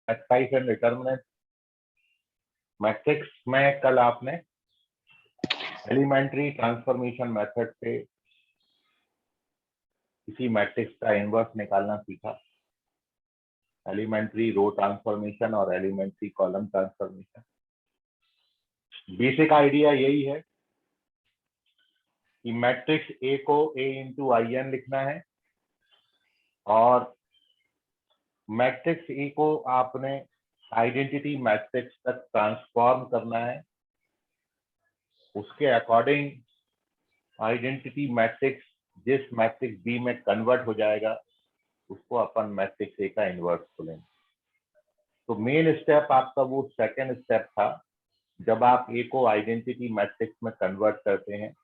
Matrix and determinant matrix में कल आपने एलिमेंट्री ट्रांसफॉर्मेशन मेथड से किसी मैट्रिक्स का इनवर्स निकालना सीखा। एलिमेंट्री रो ट्रांसफॉर्मेशन और elementary column transformation. Basic idea यही है कि मैट्रिक्स ए को A इंटू IN लिखना है और मैट्रिक्स ए को आपने आइडेंटिटी मैट्रिक्स तक ट्रांसफॉर्म करना है। उसके अकॉर्डिंग आइडेंटिटी मैट्रिक्स जिस मैट्रिक्स बी में कन्वर्ट हो जाएगा उसको अपन मैट्रिक्स ए का इनवर्स बोलेंगे। तो मेन स्टेप आपका वो सेकेंड स्टेप था जब आप ए को आइडेंटिटी मैट्रिक्स में कन्वर्ट करते हैं।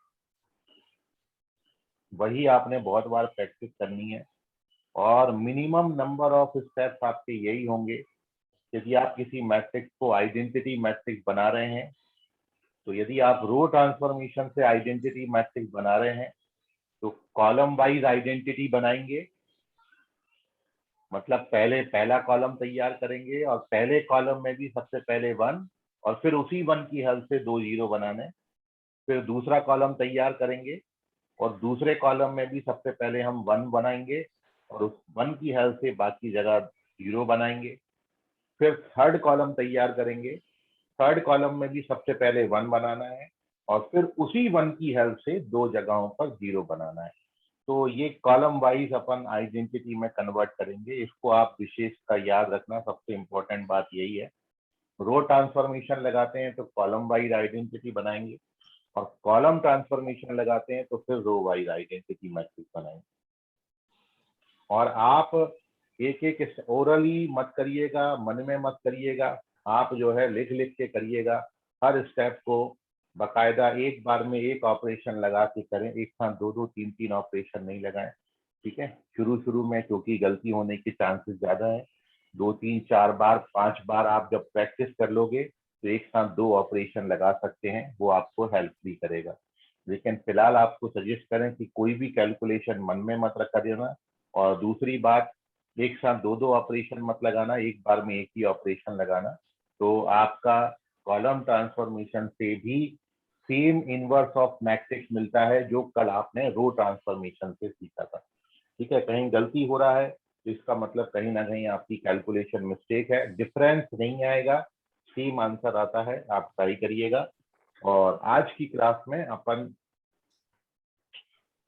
वही आपने बहुत बार प्रैक्टिस करनी है और मिनिमम नंबर ऑफ स्टेप्स आपके यही होंगे। यदि आप किसी मैट्रिक्स को आइडेंटिटी मैट्रिक्स बना रहे हैं तो यदि आप रो ट्रांसफॉर्मेशन से आइडेंटिटी मैट्रिक्स बना रहे हैं तो कॉलम वाइज आइडेंटिटी बनाएंगे। मतलब पहले पहला कॉलम तैयार करेंगे और पहले कॉलम में भी सबसे पहले 1 और फिर उसी 1 की हेल्प से 2 जीरो बनाने। फिर दूसरा कॉलम तैयार करेंगे और दूसरे कॉलम में भी सबसे पहले हम 1 बनाएंगे और उस 1 की हेल्प से बाकी जगह 0 बनाएंगे। फिर थर्ड कॉलम तैयार करेंगे। थर्ड कॉलम में भी सबसे पहले 1 बनाना है और फिर उसी 1 की हेल्प से 2 जगहों पर 0 बनाना है। तो ये कॉलम वाइज अपन आइडेंटिटी में कन्वर्ट करेंगे। इसको आप विशेष का याद रखना, सबसे इंपॉर्टेंट बात यही है। रो ट्रांसफॉर्मेशन लगाते हैं तो कॉलम वाइज आइडेंटिटी बनाएंगे और कॉलम ट्रांसफॉर्मेशन लगाते हैं तो फिर रो वाइज आइडेंटिटी मैट्रिक्स बनाएंगे। और आप एक एक ओरली मत करिएगा, मन में मत करिएगा, आप जो है लिख लिख के करिएगा। हर स्टेप को बकायदा एक बार में एक ऑपरेशन लगा के करें, एक साथ 2-2 3-3 ऑपरेशन नहीं लगाएं। ठीक है, शुरू में क्योंकि गलती होने के चांसेस ज्यादा है। 2-3-4 बार 5 बार आप जब प्रैक्टिस कर लोगे तो एक साथ 2 ऑपरेशन लगा सकते हैं, वो आपको हेल्प भी करेगा। लेकिन फिलहाल आपको सजेस्ट करें कि कोई भी कैलकुलेशन मन में मत रखा देना और दूसरी बात, एक साथ 2-2 ऑपरेशन मत लगाना, एक बार में एक ही ऑपरेशन लगाना। तो आपका कॉलम ट्रांसफॉर्मेशन से भी सेम इनवर्स ऑफ मैट्रिक्स मिलता है जो कल आपने रो ट्रांसफॉर्मेशन से सीखा था। ठीक है, कहीं गलती हो रहा है तो इसका मतलब कहीं ना कहीं आपकी कैलकुलेशन मिस्टेक है। डिफरेंस नहीं आएगा, सेम आंसर आता है, आप ट्राई करिएगा। और आज की क्लास में अपन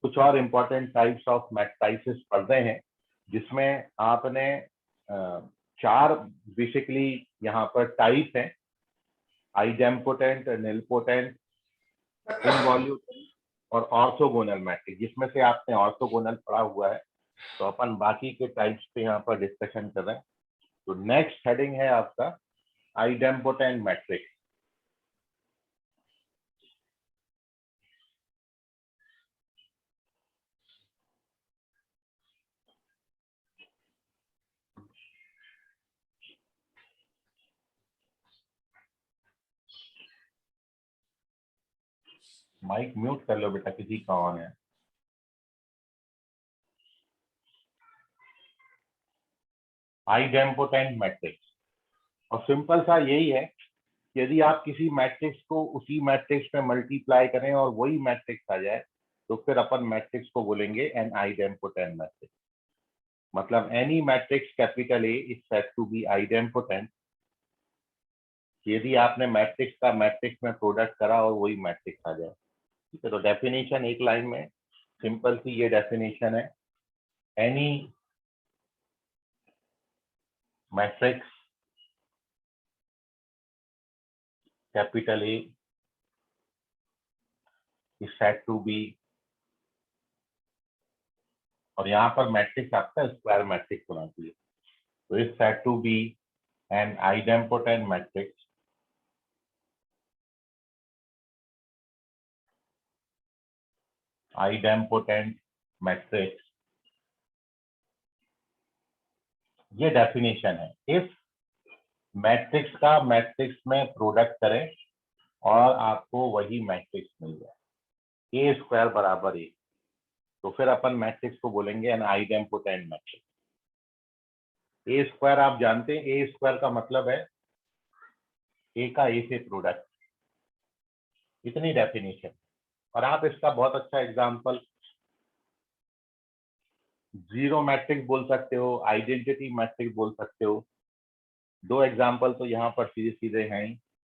कुछ और इम्पोर्टेंट टाइप्स ऑफ मैट्रिसेस पढ़ रहे हैं जिसमें आपने 4 बेसिकली यहाँ पर टाइप हैं: आइडेम्पोटेंट, निलपोटेंट, इनवॉल्यूटेंट और ऑर्थोगोनल मैट्रिक्स। जिसमें से आपने ऑर्थोगोनल पढ़ा हुआ है तो अपन बाकी के टाइप्स पे यहाँ पर डिस्कशन कर रहे हैं। तो नेक्स्ट हेडिंग है आपका आइडेम्पोटेंट मैट्रिक्स। माइक म्यूट कर लो बेटा, किसी का ऑन है। आइडेम्पोटेंट मैट्रिक्स और सिंपल सा यही है, यदि आप किसी मैट्रिक्स को उसी मैट्रिक्स में मल्टीप्लाई करें और वही मैट्रिक्स आ जाए तो फिर अपन मैट्रिक्स को बोलेंगे एन आइडेम्पोटेंट मैट्रिक्स। मतलब any matrix capital A is said to be idempotent यदि आपने मैट्रिक्स का मैट्रिक्स में प्रोडक्ट करा और वही मैट्रिक्स आ जाए। ठीक है, तो डेफिनेशन एक लाइन में सिंपल सी ये डेफिनेशन है: any matrix capital A is said to be, और यहाँ पर मैट्रिक्स आपका स्क्वायर मैट्रिक्स होना चाहिए, तो is said to be an idempotent matrix idempotent matrix. ये डेफिनेशन है। इफ मैट्रिक्स का मैट्रिक्स में प्रोडक्ट करें और आपको वही मैट्रिक्स मिल जाए, ए स्क्वायर बराबर ए, तो फिर अपन मैट्रिक्स को बोलेंगे an idempotent matrix. A square आप जानते हैं, ए स्क्वायर का मतलब है ए का ए से प्रोडक्ट, इतनी डेफिनेशन। और आप इसका बहुत अच्छा एग्जांपल जीरो मैट्रिक्स बोल सकते हो, आइडेंटिटी मैट्रिक्स बोल सकते हो। दो एग्जांपल तो यहाँ पर सीधे सीधे हैं ही।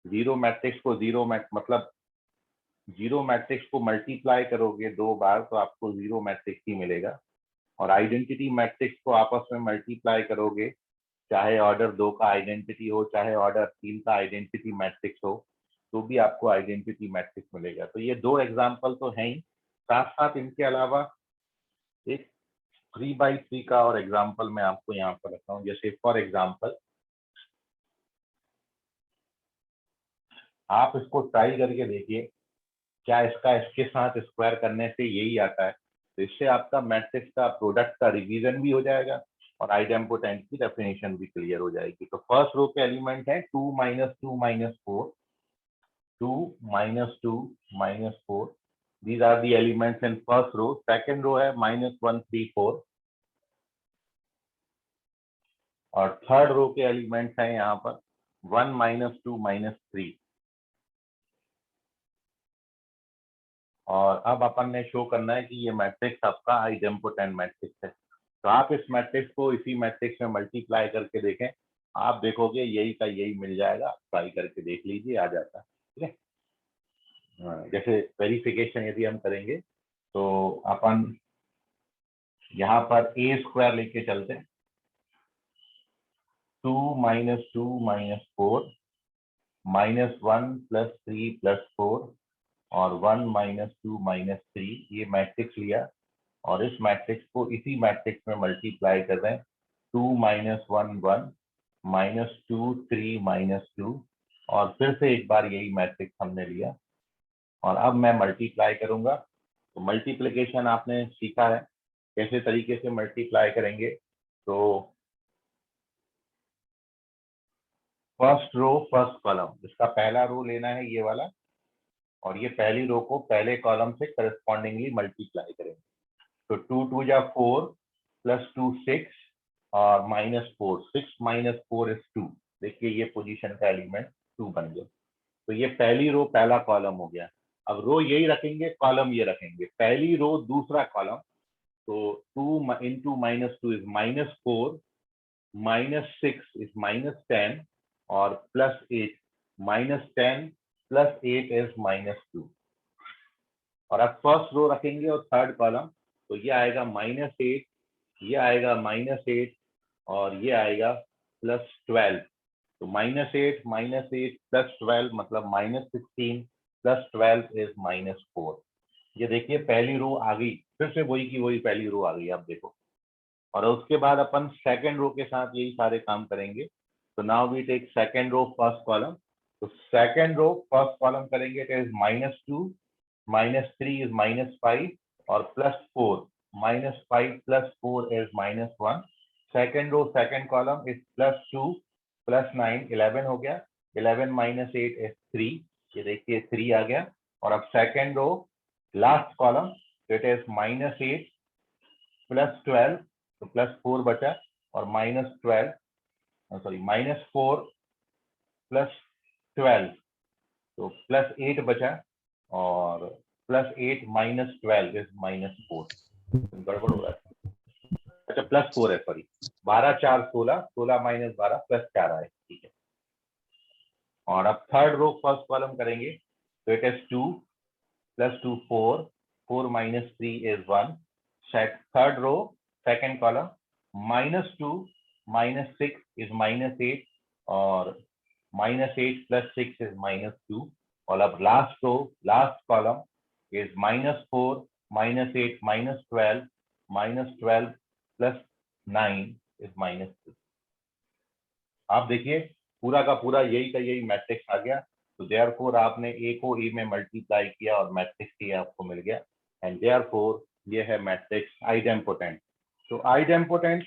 जीरो मैट्रिक्स को मतलब जीरो मैट्रिक्स को मल्टीप्लाई करोगे 2 बार तो आपको जीरो मैट्रिक्स ही मिलेगा, और आइडेंटिटी मैट्रिक्स को आपस में मल्टीप्लाई करोगे, चाहे ऑर्डर 2 का आइडेंटिटी हो चाहे ऑर्डर 3 का आइडेंटिटी मैट्रिक्स हो, तो भी आपको आइडेंटिटी मैट्रिक्स मिलेगा। तो ये दो एग्जाम्पल तो हैं ही, साथ साथ इनके अलावा एक 3x3 का और एग्जाम्पल मैं आपको यहाँ पर रखता हूँ। जैसे फॉर एग्जाम्पल आप इसको ट्राई करके देखिए, क्या इसके साथ स्क्वायर करने से यही आता है, तो इससे आपका मैट्रिक्स का प्रोडक्ट का रिवीजन भी हो जाएगा और आइडेम्पोटेंट की डेफिनेशन भी क्लियर हो जाएगी। तो फर्स्ट रो के एलिमेंट है 2 - 2 - 4, 2 - 2 - 4, these are the elements in first row। second row है -1 3 4, और थर्ड रो के एलिमेंट्स हैं यहाँ पर 1 - 2 - 3। और अब अपन ने शो करना है कि ये मैट्रिक्स आपका आइडेम्पोटेंट मैट्रिक्स है। तो आप इस मैट्रिक्स को इसी मैट्रिक्स में मल्टीप्लाई करके देखें, आप देखोगे यही का यही मिल जाएगा। ट्राई करके देख लीजिए, आ जाता है। ठीक है, जैसे वेरिफिकेशन यदि हम करेंगे तो अपन यहाँ पर ए स्क्वायर लेके चलते हैं। 2 - 2 - 4 -1 + 3 + 4 और 1 - 2 - 3, ये मैट्रिक्स लिया और इस मैट्रिक्स को इसी मैट्रिक्स में मल्टीप्लाई कर रहे हैं। 2 - 1 1 -2 3 -2, और फिर से एक बार यही मैट्रिक्स हमने लिया और अब मैं मल्टीप्लाई करूंगा। तो मल्टीप्लिकेशन आपने सीखा है कैसे तरीके से मल्टीप्लाई करेंगे। तो फर्स्ट रो फर्स्ट कॉलम, इसका पहला रो लेना है ये वाला, और ये पहली रो को पहले कॉलम से करस्पॉन्डिंगली मल्टीप्लाई करेंगे। तो 2 2 जा 4 + 2 6 और -4, 6 - 4 is 2। देखिए ये पोजीशन का एलिमेंट 2 बन गया। तो ये पहली रो पहला कॉलम हो गया। अब रो यही रखेंगे, कॉलम ये रखेंगे, पहली रो दूसरा कॉलम। तो 2 × -2 is -4, -6 is -10 और +8, -10 + 8 is -2। और अब फर्स्ट रो रखेंगे और थर्ड कॉलम, तो ये आएगा -8, ये आएगा -8 और ये आएगा +12। तो -8 -8 +12 मतलब -16 +12 is -4। ये देखिए पहली रो आ गई, फिर से वही की वही पहली रो आ गई, आप देखो। और उसके बाद अपन सेकेंड रो के साथ यही सारे काम करेंगे। तो now we take second row first column. तो सेकेंड रो फर्स्ट कॉलम करेंगे तो इज -2 -3 is -5 और +4, -5 + 4 is -1। Second row second column is +2 +9 11 हो गया, 11 - 8 is 3। ये देखिए 3 आ गया। और अब second row last column, it is -8 +12, तो +4 बचा, और -12 सॉरी -4 +12, तो +8 बचा, और +8 - 12 is -4। गड़बड़ हो रहा है, अच्छा +4 है, सॉरी। 12 4 16, 16 - 12 +4 आए, ठीक है। और अब थर्ड रो फर्स्ट कॉलम करेंगे तो it is 2 + 2 4, 4 - 3 is 1। Third row second column, -2 - 6 is -8 और -8 + 6 is -2। और अब last row last column is -4 - 8 - 12 -12 + 9 is -2। आप देखिए पूरा का पूरा यही का यही मैट्रिक्स आ गया। तो देयरफॉर आपने ए को ए में मल्टीप्लाई किया और मैट्रिक्स ये आपको मिल गया, एंड देयरफॉर ये है मैट्रिक्स आइडेम्पोटेंट। तो आइडेम्पोटेंट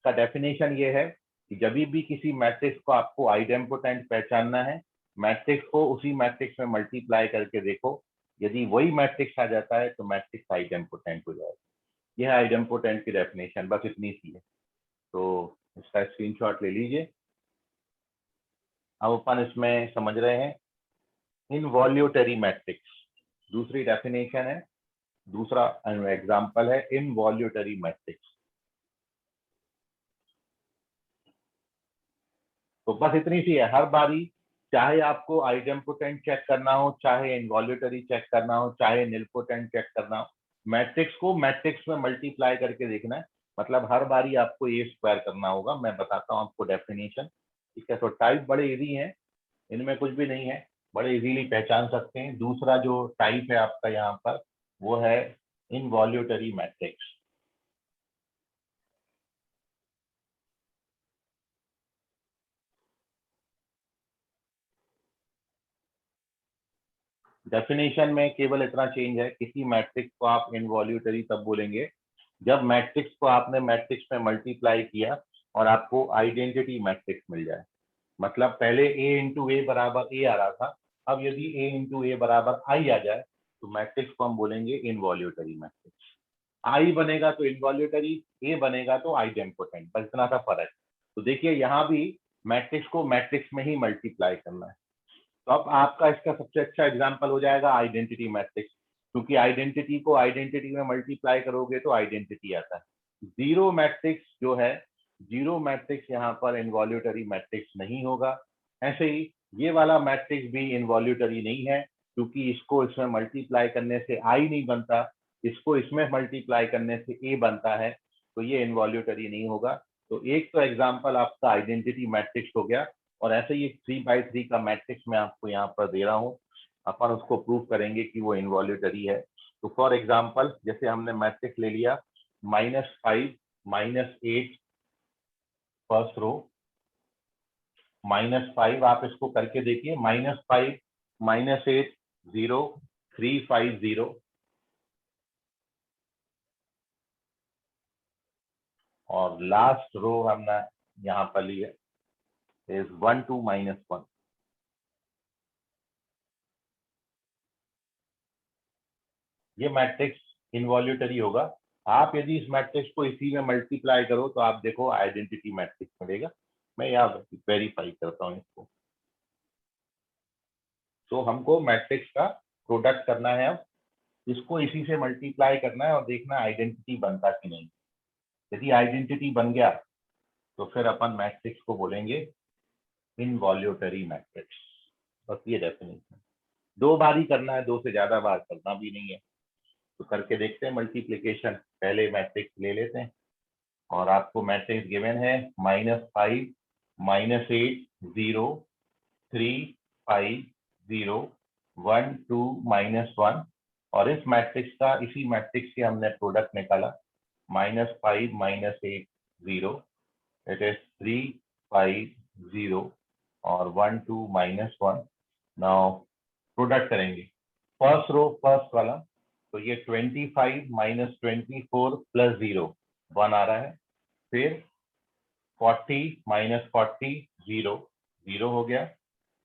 का डेफिनेशन ये है कि जब भी किसी मैट्रिक्स को आपको आइडेम्पोटेंट पहचानना है, मैट्रिक्स को उसी मैट्रिक्स में मल्टीप्लाई करके देखो, यदि वही मैट्रिक्स आ जाता है तो मैट्रिक्स आइडेम्पोटेंट हो जाएगा। यह है आइडेम्पोटेंट की डेफिनेशन, बस इतनी सी है। तो इसका स्क्रीनशॉट ले लीजिए। अब अपन इसमें समझ रहे हैं इनवॉल्यूटरी मैट्रिक्स, दूसरी डेफिनेशन है, दूसरा एग्जांपल है इनवॉल्यूटरी मैट्रिक्स। तो बस इतनी सी है, हर बारी चाहे आपको आइडेम्पोटेंट चेक करना हो, चाहे इनवॉल्यूटरी चेक करना हो, चाहे निलपोटेंट चेक करना हो, मैट्रिक्स को मैट्रिक्स में मल्टीप्लाई करके देखना है। मतलब हर बारी आपको ए स्क्वायर करना होगा। मैं बताता हूँ आपको डेफिनेशन, ठीक है। तो टाइप बड़े इजी हैं, इनमें कुछ भी नहीं है, बड़े इजीली पहचान सकते हैं। दूसरा जो टाइप है आपका यहाँ पर वो है इनवॉल्यूटरी मैट्रिक्स। डेफिनेशन में केवल इतना चेंज है, किसी मैट्रिक्स को आप इनवॉल्यूटरी तब बोलेंगे जब मैट्रिक्स को आपने मैट्रिक्स में मल्टीप्लाई किया और आपको आइडेंटिटी मैट्रिक्स मिल जाए। मतलब पहले ए इंटू ए बराबर ए आ रहा था, अब यदि ए इंटू ए बराबर आई आ जाए तो मैट्रिक्स को हम बोलेंगे इनवॉल्यूटरी मैट्रिक्स। आई बनेगा तो इनवॉल्यूटरी, ए बनेगा तो आइडेम्पोटेंट, बस इतना सा फर्क। तो देखिए यहाँ भी मैट्रिक्स को मैट्रिक्स में ही मल्टीप्लाई करना है। तो अब आपका इसका सबसे अच्छा एग्जांपल हो जाएगा आइडेंटिटी मैट्रिक्स, क्योंकि आइडेंटिटी को आइडेंटिटी में मल्टीप्लाई करोगे तो आइडेंटिटी आता है। जीरो मैट्रिक्स जो है, जीरो मैट्रिक्स यहाँ पर इनवॉल्यूटरी मैट्रिक्स नहीं होगा। ऐसे ही ये वाला मैट्रिक्स भी इनवॉल्यूटरी नहीं है, क्योंकि इसको इसमें मल्टीप्लाई करने से आई नहीं बनता, इसको इसमें मल्टीप्लाई करने से ए बनता है, तो ये इनवॉल्यूटरी नहीं होगा। तो एक तो एग्जाम्पल आपका आइडेंटिटी मैट्रिक्स हो गया, और ऐसे ही 3x3 का मैट्रिक्स मैं आपको यहाँ पर दे रहा हूँ, अपन उसको प्रूव करेंगे कि वो इनवॉल्यूटरी है। तो फॉर एग्जाम्पल जैसे हमने मैट्रिक्स ले लिया -5 -8 फर्स्ट रो, -5 आप इसको करके देखिए, -5 -8 0 3 5 0, और लास्ट रो हमने यहाँ पर लिया इज 1 2 -1। ये मैट्रिक्स इनवॉल्यूटरी होगा। आप यदि इस मैट्रिक्स को इसी में मल्टीप्लाई करो तो आप देखो आइडेंटिटी मैट्रिक्स मिलेगा। मैं यहाँ वेरीफाई करता हूँ इसको। तो हमको मैट्रिक्स का प्रोडक्ट करना है, अब इसको इसी से मल्टीप्लाई करना है और देखना आइडेंटिटी बनता कि नहीं। यदि आइडेंटिटी बन गया तो फिर अपन मैट्रिक्स को बोलेंगे इनवॉल्यूटरी मैट्रिक्स। बस ये डेफिनेशन, दो बार ही करना है, दो से ज्यादा बार करना भी नहीं है। तो करके देखते हैं मल्टीप्लीकेशन। पहले मैट्रिक्स ले लेते हैं, और आपको मैट्रिक्स गिवन है -5 -8 0 3 5 0 1 2 -1, और इस मैट्रिक्स का, इसी मैट्रिक्स से हमने प्रोडक्ट निकाला -5 -8 0, इट इज 3 5 0 और 1 2 -1। नाउ प्रोडक्ट करेंगे फर्स्ट रो फर्स्ट कॉलम, तो ये 25 -24 + 0 1 आ रहा है। फिर 40 -40 0 0 हो गया।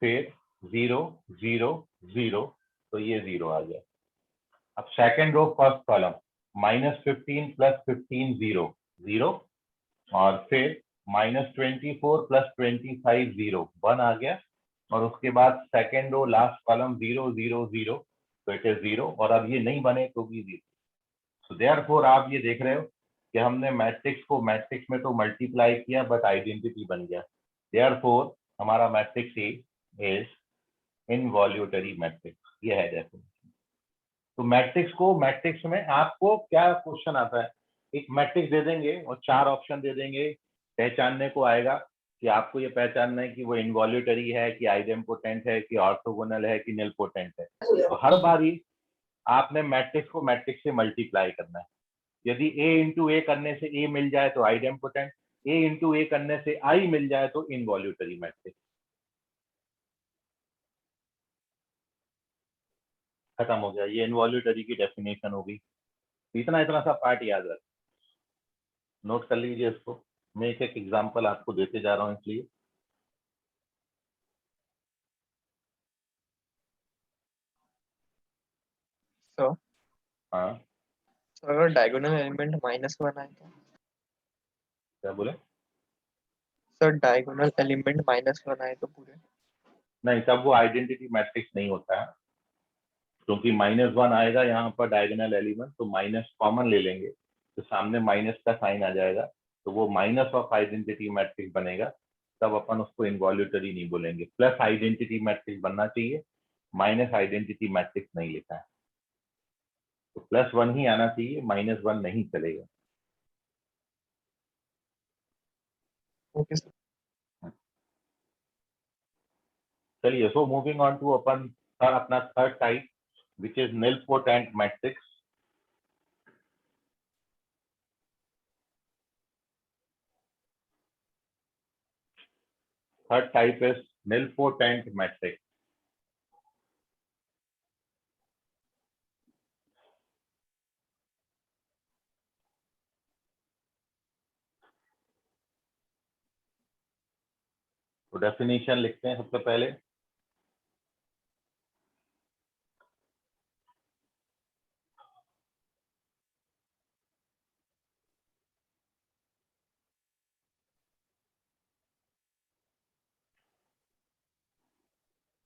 फिर 0 0 0, तो ये 0 आ गया। अब सेकेंड रो फर्स्ट कॉलम -15 + 15 0 0, और फिर -24 + 25 0 1 आ गया। और उसके बाद सेकेंड रो लास्ट कॉलम 0 0 0, तो इट इज 0, और अब ये नहीं बने तो भी 0। सो देयरफॉर आप ये देख रहे हो कि हमने मैट्रिक्स को मैट्रिक्स में तो मल्टीप्लाई किया बट आइडेंटिटी बन गया। देयरफॉर हमारा matrix A is involutory matrix. ये है डेफिनेशन। तो मैट्रिक्स को मैट्रिक्स में आपको क्या क्वेश्चन आता है, एक मैट्रिक्स दे देंगे और 4 ऑप्शन दे देंगे, पहचानने को आएगा कि आपको ये पहचानना है कि वो इनवॉल्यूटरी है, कि आइडेम्पोटेंट है, कि ऑर्थोगोनल है, कि निलपोटेंट है। तो हर बारी आपने मैट्रिक्स को मैट्रिक्स से मल्टीप्लाई करना है। यदि ए इंटू ए करने से ए मिल जाए तो आइडेम्पोटेंट, ए इंटू ए करने से आई मिल जाए तो इनवॉल्यूटरी मैट्रिक्स। खत्म हो गया, ये इनवॉल्यूटरी की डेफिनेशन होगी। इतना इतना सा पार्ट याद रख, नोट कर लीजिए इसको। मैं एक एक एग्जांपल आपको देते जा रहा हूँ इसलिए। तो हाँ, अगर डायगोनल एलिमेंट -1 आए तो क्या बोले? सर डायगोनल एलिमेंट -1 आए तो पूरे? नहीं, तब वो आइडेंटिटी मैट्रिक्स नहीं होता है, क्योंकि -1 आएगा यहाँ पर डायगोनल एलिमेंट, तो माइनस कॉमन ले लेंगे तो सामने माइनस का साइन आ जाएगा, तो वो माइनस ऑफ आइडेंटिटी मैट्रिक्स बनेगा। तब अपन उसको इनवॉल्यूटरी नहीं बोलेंगे, प्लस आइडेंटिटी मैट्रिक्स बनना चाहिए, माइनस आइडेंटिटी मैट्रिक्स नहीं लिखा है, तो +1 ही आना चाहिए, -1 नहीं चलेगा। Okay sir. चलिए, सो मूविंग ऑन टू अपन सर अपना third type which is nilpotent matrix. Third type is nilpotent matrix. तो डेफिनेशन लिखते हैं सबसे पहले।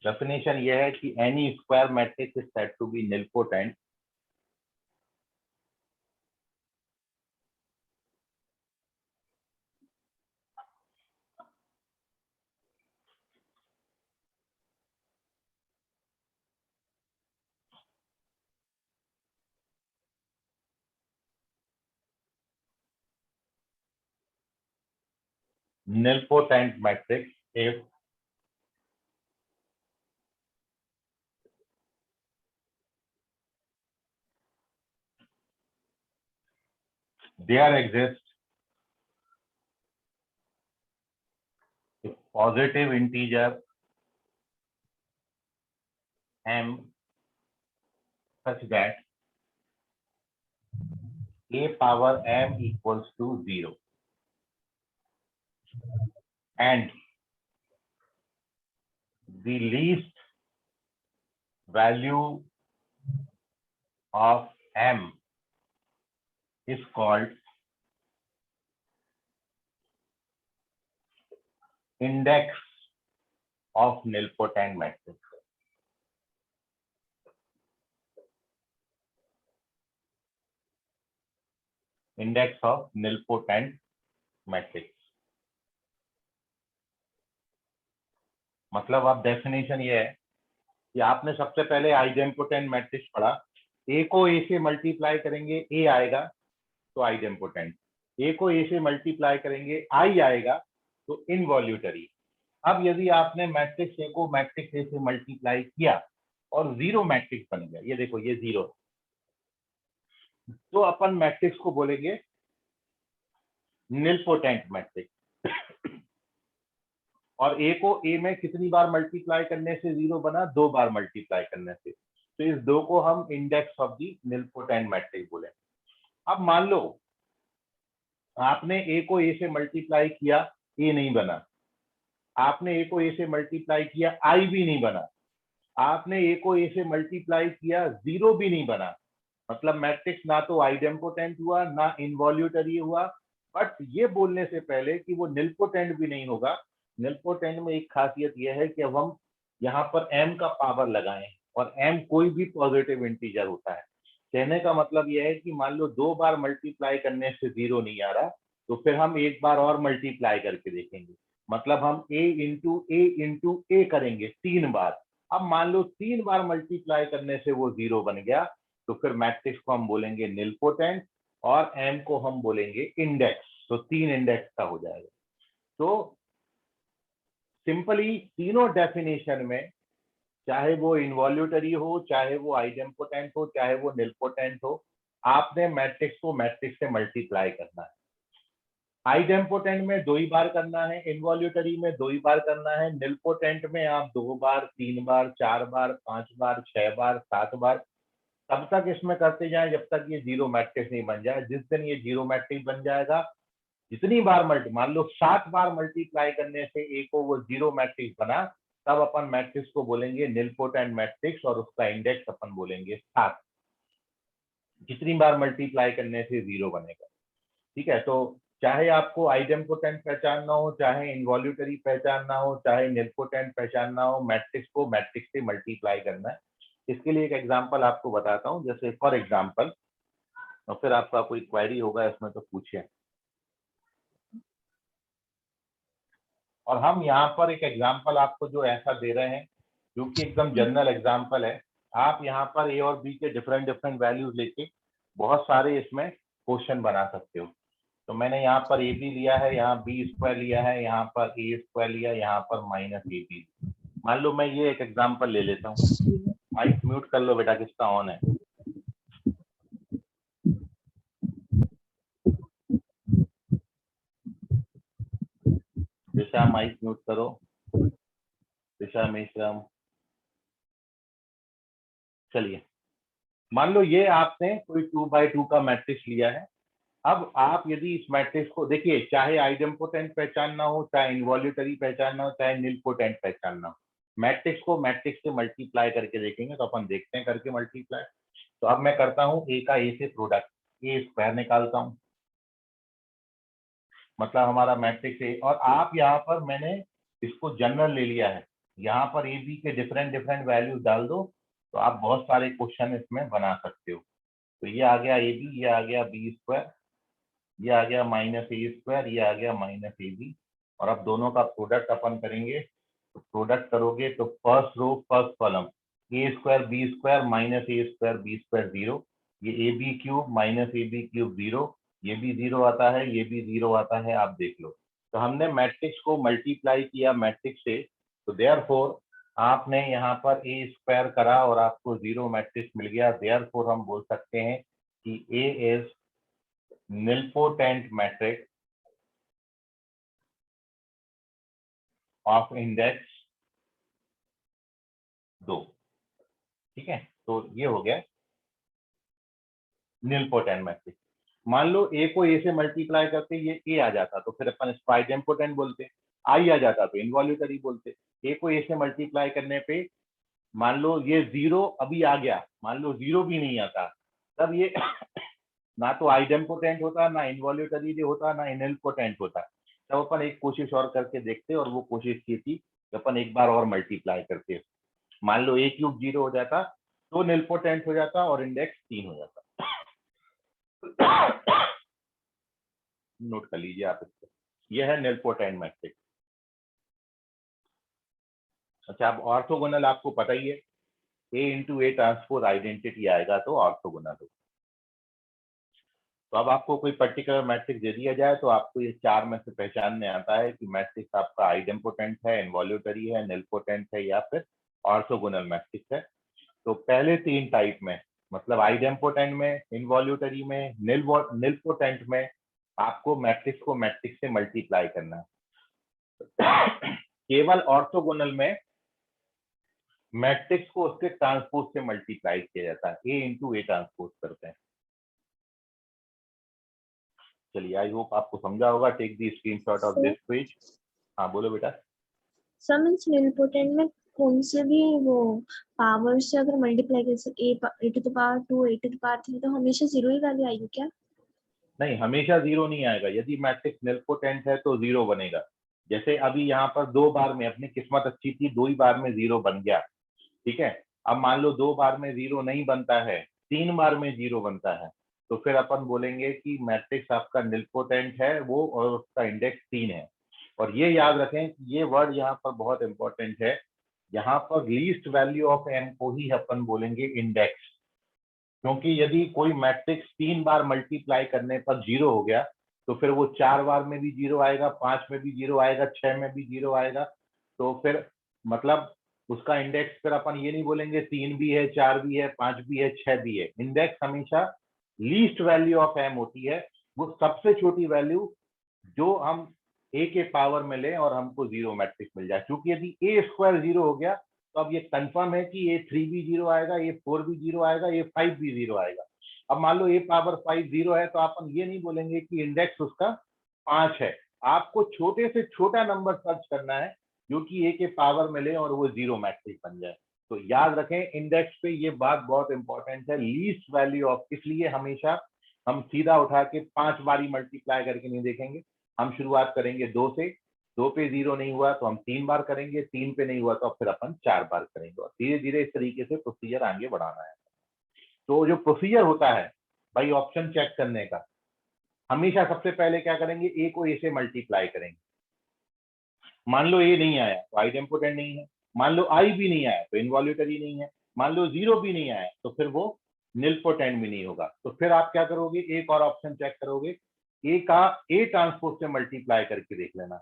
डेफिनेशन यह है कि any square matrix is said to be nilpotent matrix if there exists a positive integer m such that a power m equals to 0 and the least value of m is called index of nilpotent matrix. Index of nilpotent matrix मतलब अब definition ये है कि आपने सबसे पहले idempotent matrix पढ़ा, ए को ए से मल्टीप्लाई करेंगे ए आएगा तो आइडेम्पोटेंट, ए को ए से मल्टीप्लाई करेंगे आई आएगा तो इनवॉल्यूटरी। अब यदि आपने मैट्रिक्स ए को मैट्रिक्स ए से मल्टीप्लाई किया और 0 मैट्रिक्स बन गया, ये देखो ये 0, तो अपन मैट्रिक्स को बोलेंगे निलपोटेंट मैट्रिक्स। और ए को ए में कितनी बार मल्टीप्लाई करने से 0 बना? 2 बार मल्टीप्लाई करने से, तो इस 2 को हम index of the nilpotent matrix बोले। अब मान लो आपने ए को ए से मल्टीप्लाई किया, ए नहीं बना, आपने ए को ए से मल्टीप्लाई किया, आई भी नहीं बना, आपने ए को ए से मल्टीप्लाई किया, 0 भी नहीं बना, मतलब मैट्रिक्स ना तो आइडेम्पोटेंट हुआ ना इनवॉल्यूटरी हुआ। बट ये बोलने से पहले कि वो निलपोटेंट भी नहीं होगा, निलपोटेंट में एक खासियत यह है कि अब हम यहाँ पर m का पावर लगाएं और m कोई भी पॉजिटिव इंटीजर होता है। कहने का मतलब यह है कि मान लो 2 बार मल्टीप्लाई करने से 0 नहीं आ रहा, तो फिर हम एक बार और मल्टीप्लाई करके देखेंगे, मतलब हम a इंटू ए करेंगे 3 बार। अब मान लो 3 बार मल्टीप्लाई करने से वो 0 बन गया, तो फिर मैट्रिक्स को हम बोलेंगे निलपोटेंट और m को हम बोलेंगे इंडेक्स, तो 3 इंडेक्स का हो जाएगा। तो सिंपली तीनों डेफिनेशन में, चाहे वो इनवॉल्यूटरी हो, चाहे वो आइडेम्पोटेंट हो, चाहे वो निलपोटेंट हो, आपने मैट्रिक्स को मैट्रिक्स से मल्टीप्लाई करना है। आइडेम्पोटेंट में 2 ही बार करना है, इनवॉल्यूटरी में 2 ही बार करना है, निलपोटेंट में आप 2 बार, 3 बार, 4 बार, 5 बार, 6 बार, 7 बार, तब तक इसमें करते जाएं जब तक ये 0 मैट्रिक्स नहीं बन जाए। जिस दिन ये 0 मैट्रिक्स बन जाएगा, जितनी बार मान लो 7 बार मल्टीप्लाई करने से ए को वो 0 मैट्रिक्स बना, तब अपन मैट्रिक्स को बोलेंगे निलपोटेंट मैट्रिक्स और उसका इंडेक्स अपन बोलेंगे 7। जितनी बार मल्टीप्लाई करने से 0 बनेगा, ठीक है। तो चाहे आपको आइडेम्पोटेंट पहचानना हो, चाहे इनवॉल्यूटरी पहचानना हो, चाहे निलपोटेंट पहचानना हो, मैट्रिक्स को मैट्रिक्स से मल्टीप्लाई करना है। इसके लिए एक एग्जांपल आपको बताता हूँ, जैसे फॉर एग्जांपल, और फिर आपका कोई क्वेरी होगा इसमें तो पूछिए। और हम यहाँ पर एक एग्जांपल आपको जो ऐसा दे रहे हैं जो कि एकदम जनरल एग्जांपल है। आप यहाँ पर ए और बी के डिफरेंट डिफरेंट वैल्यूज लेके बहुत सारे इसमें क्वेश्चन बना सकते हो। तो मैंने यहाँ पर ए बी लिया है, यहाँ बी स्क्वायर लिया है, यहाँ पर ए स्क्वायर लिया, यहाँ पर माइनस ए बी। मान लो मैं ये एक एग्जांपल ले लेता हूँ। माइक म्यूट कर लो बेटा, किसका ऑन है? दिशा माइक म्यूट करो, दिशा मिश्रम। चलिए, मान लो ये आपने कोई 2x2 का मैट्रिक्स लिया है। अब आप यदि इस मैट्रिक्स को देखिए, चाहे आइडेम्पोटेंट पहचानना हो, चाहे इनवॉल्यूटरी पहचानना हो, चाहे निलपोटेंट पहचानना हो, मैट्रिक्स को मैट्रिक्स से मल्टीप्लाई करके देखेंगे। तो अपन देखते हैं करके मल्टीप्लाई। तो अब मैं करता हूँ ए का ए से प्रोडक्ट, ए स्क्वायर निकालता हूँ, मतलब हमारा मैट्रिक्स ए। और आप यहाँ पर मैंने इसको जनरल ले लिया है, यहाँ पर ए बी के डिफरेंट डिफरेंट वैल्यूज डाल दो तो आप बहुत सारे क्वेश्चन इसमें बना सकते हो। तो ये आ गया ए बी, ये आ गया बी स्क्वायर, ये आ गया माइनस ए स्क्वायर, ये आ गया माइनस ए बी। और अब दोनों का प्रोडक्ट अपन करेंगे। तो प्रोडक्ट करोगे तो first row first column, A square B square minus A square B square zero, ये A B cube minus A B cube zero, ये भी जीरो आता है, ये भी जीरो आता है, आप देख लो। तो हमने मैट्रिक्स को मल्टीप्लाई किया मैट्रिक्स से, तो देयरफॉर आपने यहाँ पर ए स्क्वायर करा और आपको जीरो मैट्रिक्स मिल गया। देयरफॉर हम बोल सकते हैं कि ए is nilpotent matrix of index 2। ठीक है, तो ये हो गया nilpotent मैट्रिक्स। मान लो ए को ए से मल्टीप्लाई करते ये ए आ जाता तो फिर अपन इसको आइडेम्पोटेंट बोलते, आई आ जाता तो इनवॉल्यूटरी बोलते। ए को ए से मल्टीप्लाई करने पे मान लो ये जीरो अभी आ गया, मान लो जीरो भी नहीं आता, तब ये ना तो आइडेम्पोटेंट होता, ना इनवॉल्यूटरी होता, ना इनपोटेंट होता। तब अपन एक कोशिश और करके देखते, और वो कोशिश की थी कि अपन एक बार और मल्टीप्लाई करते। मान लो ए क्यूब जीरो हो जाता तो निलपोटेंट हो जाता और इंडेक्स 3 हो जाता। नोट कर लीजिए आप इसको, यह है निलपोटेंट मैट्रिक्स। अच्छा, अब ऑर्थोगोनल आपको पता ही है, ए इंटू ए ट्रांसपोज आइडेंटिटी आएगा तो ऑर्थोगोनल हो। तो अब आपको कोई पर्टिकुलर मैट्रिक्स दे दिया जाए तो आपको ये चार में से पहचानने आता है कि मैट्रिक्स आपका आइडेम्पोटेंट है, इनवॉल्यूटरी है, निलपोटेंट है या फिर ऑर्थोगोनल मैट्रिक्स है। तो पहले तीन टाइप में, मतलब आइडेम्पोटेंट में, इनवॉल्यूटरी में, निलपोटेंट में, आपको मैट्रिक्स को मैट्रिक्स से मल्टीप्लाई करना है। केवल ऑर्थोगोनल में मैट्रिक्स को उसके ट्रांसपोज से मल्टीप्लाई किया जाता है, ए इंटू ए ट्रांसपोज करते हैं। चलिए, आई होप आपको समझा होगा। Take the screenshot of this page. हाँ बोलो बेटा। सर मींस निलपोटेंट में कौन से भी वो पावर से अगर मल्टीप्लाई कर A to the power 2 A to the power 3 तो हमेशा जीरो ही वैल्यू आएगी क्या? नहीं, हमेशा जीरो नहीं आएगा। यदि मैट्रिक्स निलपोटेंट है तो जीरो बनेगा। जैसे अभी यहाँ पर दो बार में, अपनी किस्मत अच्छी थी, दो ही बार में जीरो बन गया। ठीक है, अब मान लो दो बार में जीरो नहीं बनता है, तीन बार में जीरो बनता है, तो फिर अपन बोलेंगे कि मैट्रिक्स आपका निलपोटेंट है वो, और उसका इंडेक्स 3 है। और ये याद रखें कि ये वर्ड यहाँ पर बहुत इंपॉर्टेंट है। यहाँ पर लीस्ट वैल्यू ऑफ एम को ही अपन बोलेंगे इंडेक्स, क्योंकि यदि कोई मैट्रिक्स 3 बार मल्टीप्लाई करने पर जीरो हो गया तो फिर वो 4 बार में भी जीरो आएगा, 5 में भी जीरो आएगा, 6 में भी जीरो आएगा। तो फिर मतलब उसका इंडेक्स फिर अपन ये नहीं बोलेंगे 3 भी है, 4 भी है, 5 भी है, 6 भी है। इंडेक्स हमेशा लीस्ट वैल्यू ऑफ एम होती है, वो सबसे छोटी वैल्यू जो हम ए के पावर में लें और हमको जीरो मैट्रिक्स मिल जाए। क्योंकि यदि ए स्क्वायर जीरो हो गया तो अब ये कंफर्म है कि ये 3 भी जीरो आएगा, ये 4 भी जीरो आएगा, ये 5 भी जीरो आएगा। अब मान लो ए पावर 5 जीरो है तो अपन ये नहीं बोलेंगे कि इंडेक्स उसका 5 है। आपको छोटे से छोटा नंबर सर्च करना है जो कि ए के पावर में ले और वो जीरो मैट्रिक्स बन जाए। तो याद रखें, इंडेक्स पे ये बात बहुत इंपॉर्टेंट है, लीस्ट वैल्यू ऑफ, इसलिए हमेशा हम सीधा उठा के 5 बारी मल्टीप्लाई करके नहीं देखेंगे, हम शुरुआत करेंगे 2 से, 2 पे 0 नहीं हुआ तो हम 3 बार करेंगे, 3 पे नहीं हुआ तो फिर अपन 4 बार करेंगे, और धीरे धीरे इस तरीके से प्रोसीजर आगे बढ़ाना है। तो जो प्रोसीजर होता है भाई ऑप्शन चेक करने का, हमेशा सबसे पहले क्या करेंगे, ए को ए से मल्टीप्लाई करेंगे। मान लो ए नहीं आया तो आइडेम्पोटेंट नहीं है, मान लो आई भी नहीं आया तो इनवॉल्यूटरी नहीं है, मान लो 0 भी नहीं आया तो फिर वो निलपोटेंट भी नहीं होगा। तो फिर आप क्या करोगे, एक और ऑप्शन चेक करोगे, ए का ए ट्रांसपोज से मल्टीप्लाई करके देख लेना।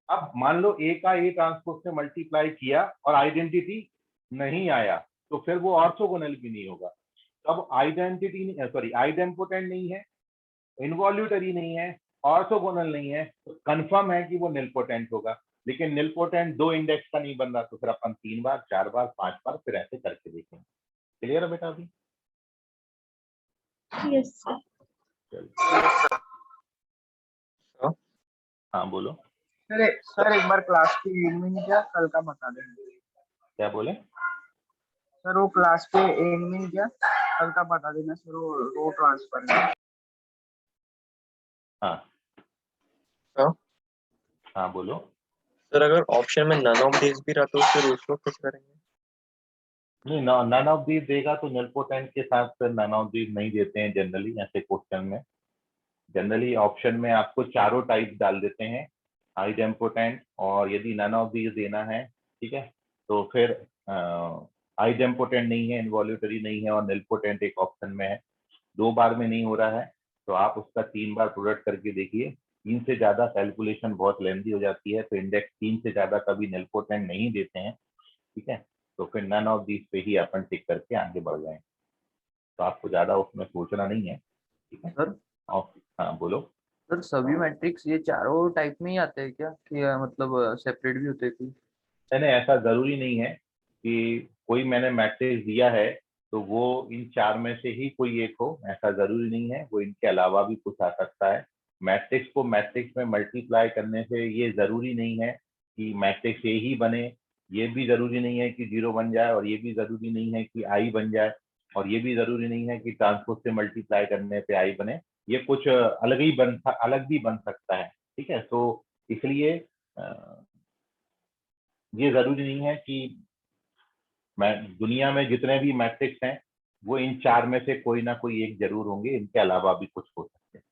अब मान लो ए का ए ट्रांसपोज से मल्टीप्लाई किया और आइडेंटिटी नहीं आया तो फिर वो ऑर्थोगोनल भी नहीं होगा। अब आइडेंटिटी सॉरी आइडेम्पोटेंट नहीं है, इनवॉल्यूटरी नहीं है, ऑर्थोगोनल नहीं है, तो कंफर्म है कि वो निलपोटेंट होगा। लेकिन निलपोटेंट 2 इंडेक्स का नहीं बन रहा तो फिर अपन 3 बार 4 बार 5 बार फिर ऐसे करके देखेंगे। क्लियर है बेटा अभी? Yes sir. हाँ बोलो। सर एक बार क्लास की एडमिन क्या कल का बता देंगे। क्या बोले सर वो क्लास के एडमिन क्या कल का बता देना सर, वो रो ट्रांसफर है। हाँ हाँ हाँ बोलो। सर, अगर ऑप्शन में नन ऑफ दिस भी रहा तो फिर उसको कुछ करेंगे? नहीं, नन ऑफ दीज देगा तो निलपोटेंट के साथ फिर नन ऑफ दीज नहीं देते हैं जनरली ऐसे क्वेश्चन में। जनरली ऑप्शन में आपको चारों टाइप डाल देते हैं, आइडेम्पोटेंट, और यदि नन ऑफ दीज देना है, ठीक है, तो फिर आइडेम्पोटेंट नहीं है, इनवॉल्यूटरी नहीं है और निलपोटेंट एक ऑप्शन में है। 2 बार में नहीं हो रहा है तो आप उसका 3 बार प्रोडक्ट करके देखिए। 3 से ज्यादा कैलकुलेशन बहुत लेंदी हो जाती है, तो इंडेक्स 3 से ज्यादा कभी निलपोटेंट नहीं देते हैं, ठीक है। तो फिर नन ऑफ दीज पे ही अपन टिक करके आगे बढ़ जाएंगे, तो आपको ज्यादा उसमें सोचना नहीं है, ठीक है। सर हाँ बोलो। सर सभी मैट्रिक्स ये चारों टाइप में ही आते हैं क्या, कि मतलब सेपरेट भी होते हैं कोई? मैंने ऐसा जरूरी नहीं है कि कोई मैंने मैट्रिक्स दिया है तो वो इन 4 में से ही कोई एक हो, ऐसा जरूरी नहीं है, वो इनके अलावा भी कुछ आ सकता है। मैट्रिक्स को मैट्रिक्स में मल्टीप्लाई करने से ये जरूरी नहीं है कि मैट्रिक्स ए ही बने, ये भी जरूरी नहीं है कि 0 बन जाए, और ये भी जरूरी नहीं है कि आई बन जाए, और ये भी जरूरी नहीं है कि ट्रांसपोज से मल्टीप्लाई करने पे आई बने। ये कुछ अलग भी बन सकता है, ठीक है। तो इसलिए ये जरूरी नहीं है कि मैं दुनिया में जितने भी मैट्रिक्स हैं वो इन 4 में से कोई ना कोई एक जरूर होंगे, इनके अलावा भी कुछ हो सकते हैं।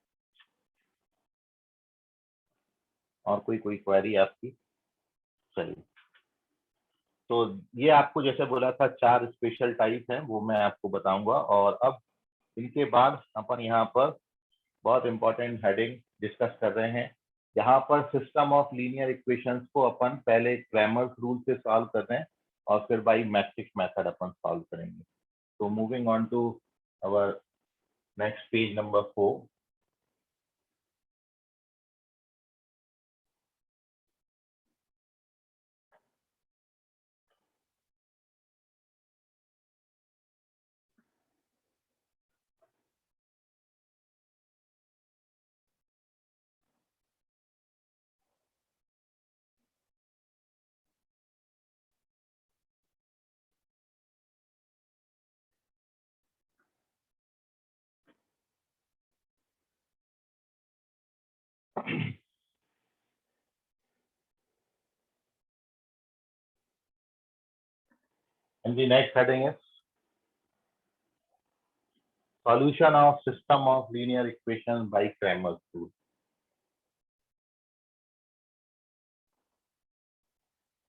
और कोई क्वेरी आपकी? सही। तो ये आपको जैसे बोला था 4 स्पेशल टाइप हैं, वो मैं आपको बताऊंगा। और अब इनके बाद अपन यहाँ पर बहुत इंपॉर्टेंट हेडिंग डिस्कस कर रहे हैं। यहाँ पर सिस्टम ऑफ लीनियर इक्वेशंस को अपन पहले क्रैमर्स रूल से सॉल्व कर रहे हैं और फिर by matrix method upon solve करेंगे। So moving on to our next page number 4. And the next heading is solution of system of linear equations by Cramer's rule.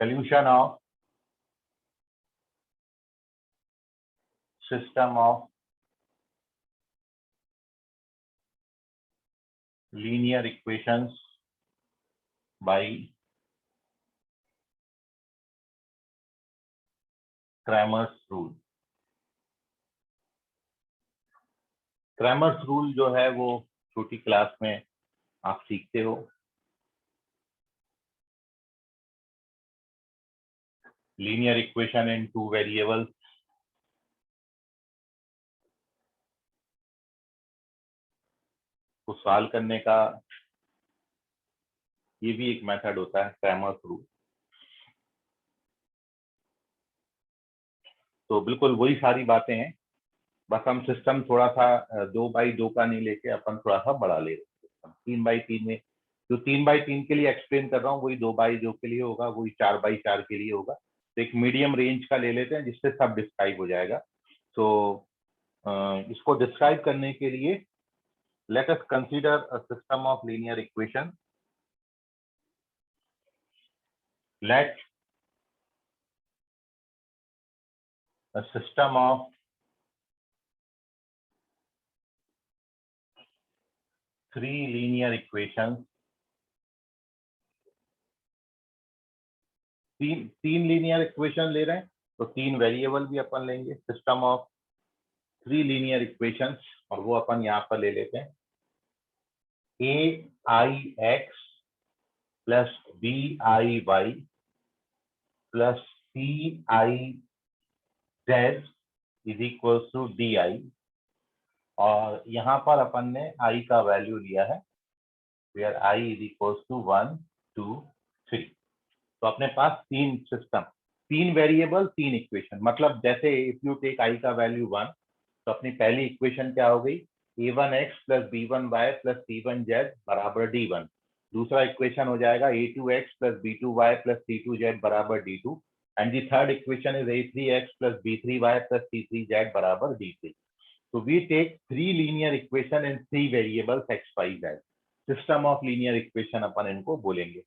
Solution of system of linear equations by Cramer's rule. Cramer's rule जो है वो छोटी class में आप सीखते हो। Linear equation in 2 variables, को solve करने का ये भी एक मेथड होता है, क्रैमर्स रूल। तो बिल्कुल वही सारी बातें हैं बस हम सिस्टम थोड़ा सा 2x2 का नहीं लेके अपन थोड़ा सा बड़ा ले रहे हैं। 3x3 में जो 3x3 के लिए एक्सप्लेन कर रहा हूँ वही 2x2 के लिए होगा, वही 4x4 के लिए होगा। तो एक मीडियम रेंज का ले लेते हैं जिससे सब डिस्क्राइब हो जाएगा। तो इसको डिस्क्राइब करने के लिए let us consider a system of linear equation. लेट a system of three linear equations, तीन लीनियर इक्वेशन ले रहे हैं तो तीन वेरिएबल भी अपन लेंगे, system of three linear equations, और वो अपन यहाँ पर ले लेते हैं aix plus biy plus ciz is equal to di, और यहाँ पर अपन ने i का वैल्यू लिया है where i is equal to 1 2 3। तो अपने पास तीन सिस्टम, तीन वेरिएबल, तीन इक्वेशन, मतलब जैसे इफ यू टेक i का वैल्यू 1 तो अपनी पहली इक्वेशन क्या हो गई, a1x plus b1y plus c1z बराबर d1। दूसरा इक्वेशन हो जाएगा a2x plus b2y plus c2z बराबर d2, and the third equation is a3x plus b3y plus c3z बराबर d3। So we take three linear equation in three variables x, y, z. System of linear equation अपन इनको बोलेंगे,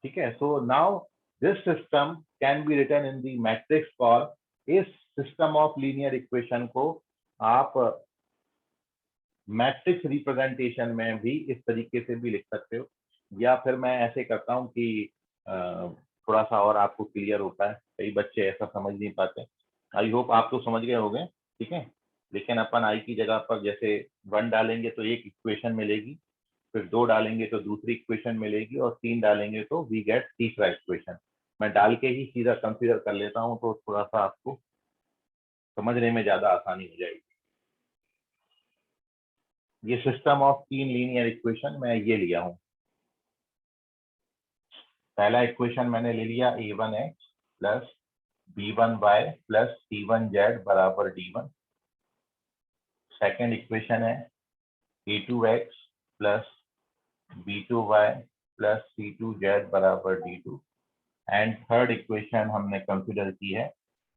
ठीक है। So now this system can be written in the matrix form। इस system of linear equation को आप matrix representation में भी इस तरीके से भी लिख सकते हो, या फिर मैं ऐसे करता हूँ कि थोड़ा सा और आपको क्लियर होता है, कई बच्चे ऐसा समझ नहीं पाते। आई होप आप तो समझ गए होंगे, ठीक है। लेकिन अपन आई की जगह पर जैसे 1 डालेंगे तो एक इक्वेशन मिलेगी, फिर 2 डालेंगे तो दूसरी इक्वेशन मिलेगी, और 3 डालेंगे तो वी गेट तीसरा इक्वेशन। मैं डाल के ही सीधा कंसीडर कर लेता हूँ तो थोड़ा सा आपको समझने में ज्यादा आसानी हो जाएगी। ये सिस्टम ऑफ तीन लीनियर इक्वेशन मैं ये लिया हूँ। पहला इक्वेशन मैंने ले लिया a1x plus b1y plus c1z बराबर d1। सेकेंड इक्वेशन है a2x plus b2y plus c2z बराबर d2, एंड थर्ड इक्वेशन हमने कंसिडर की है।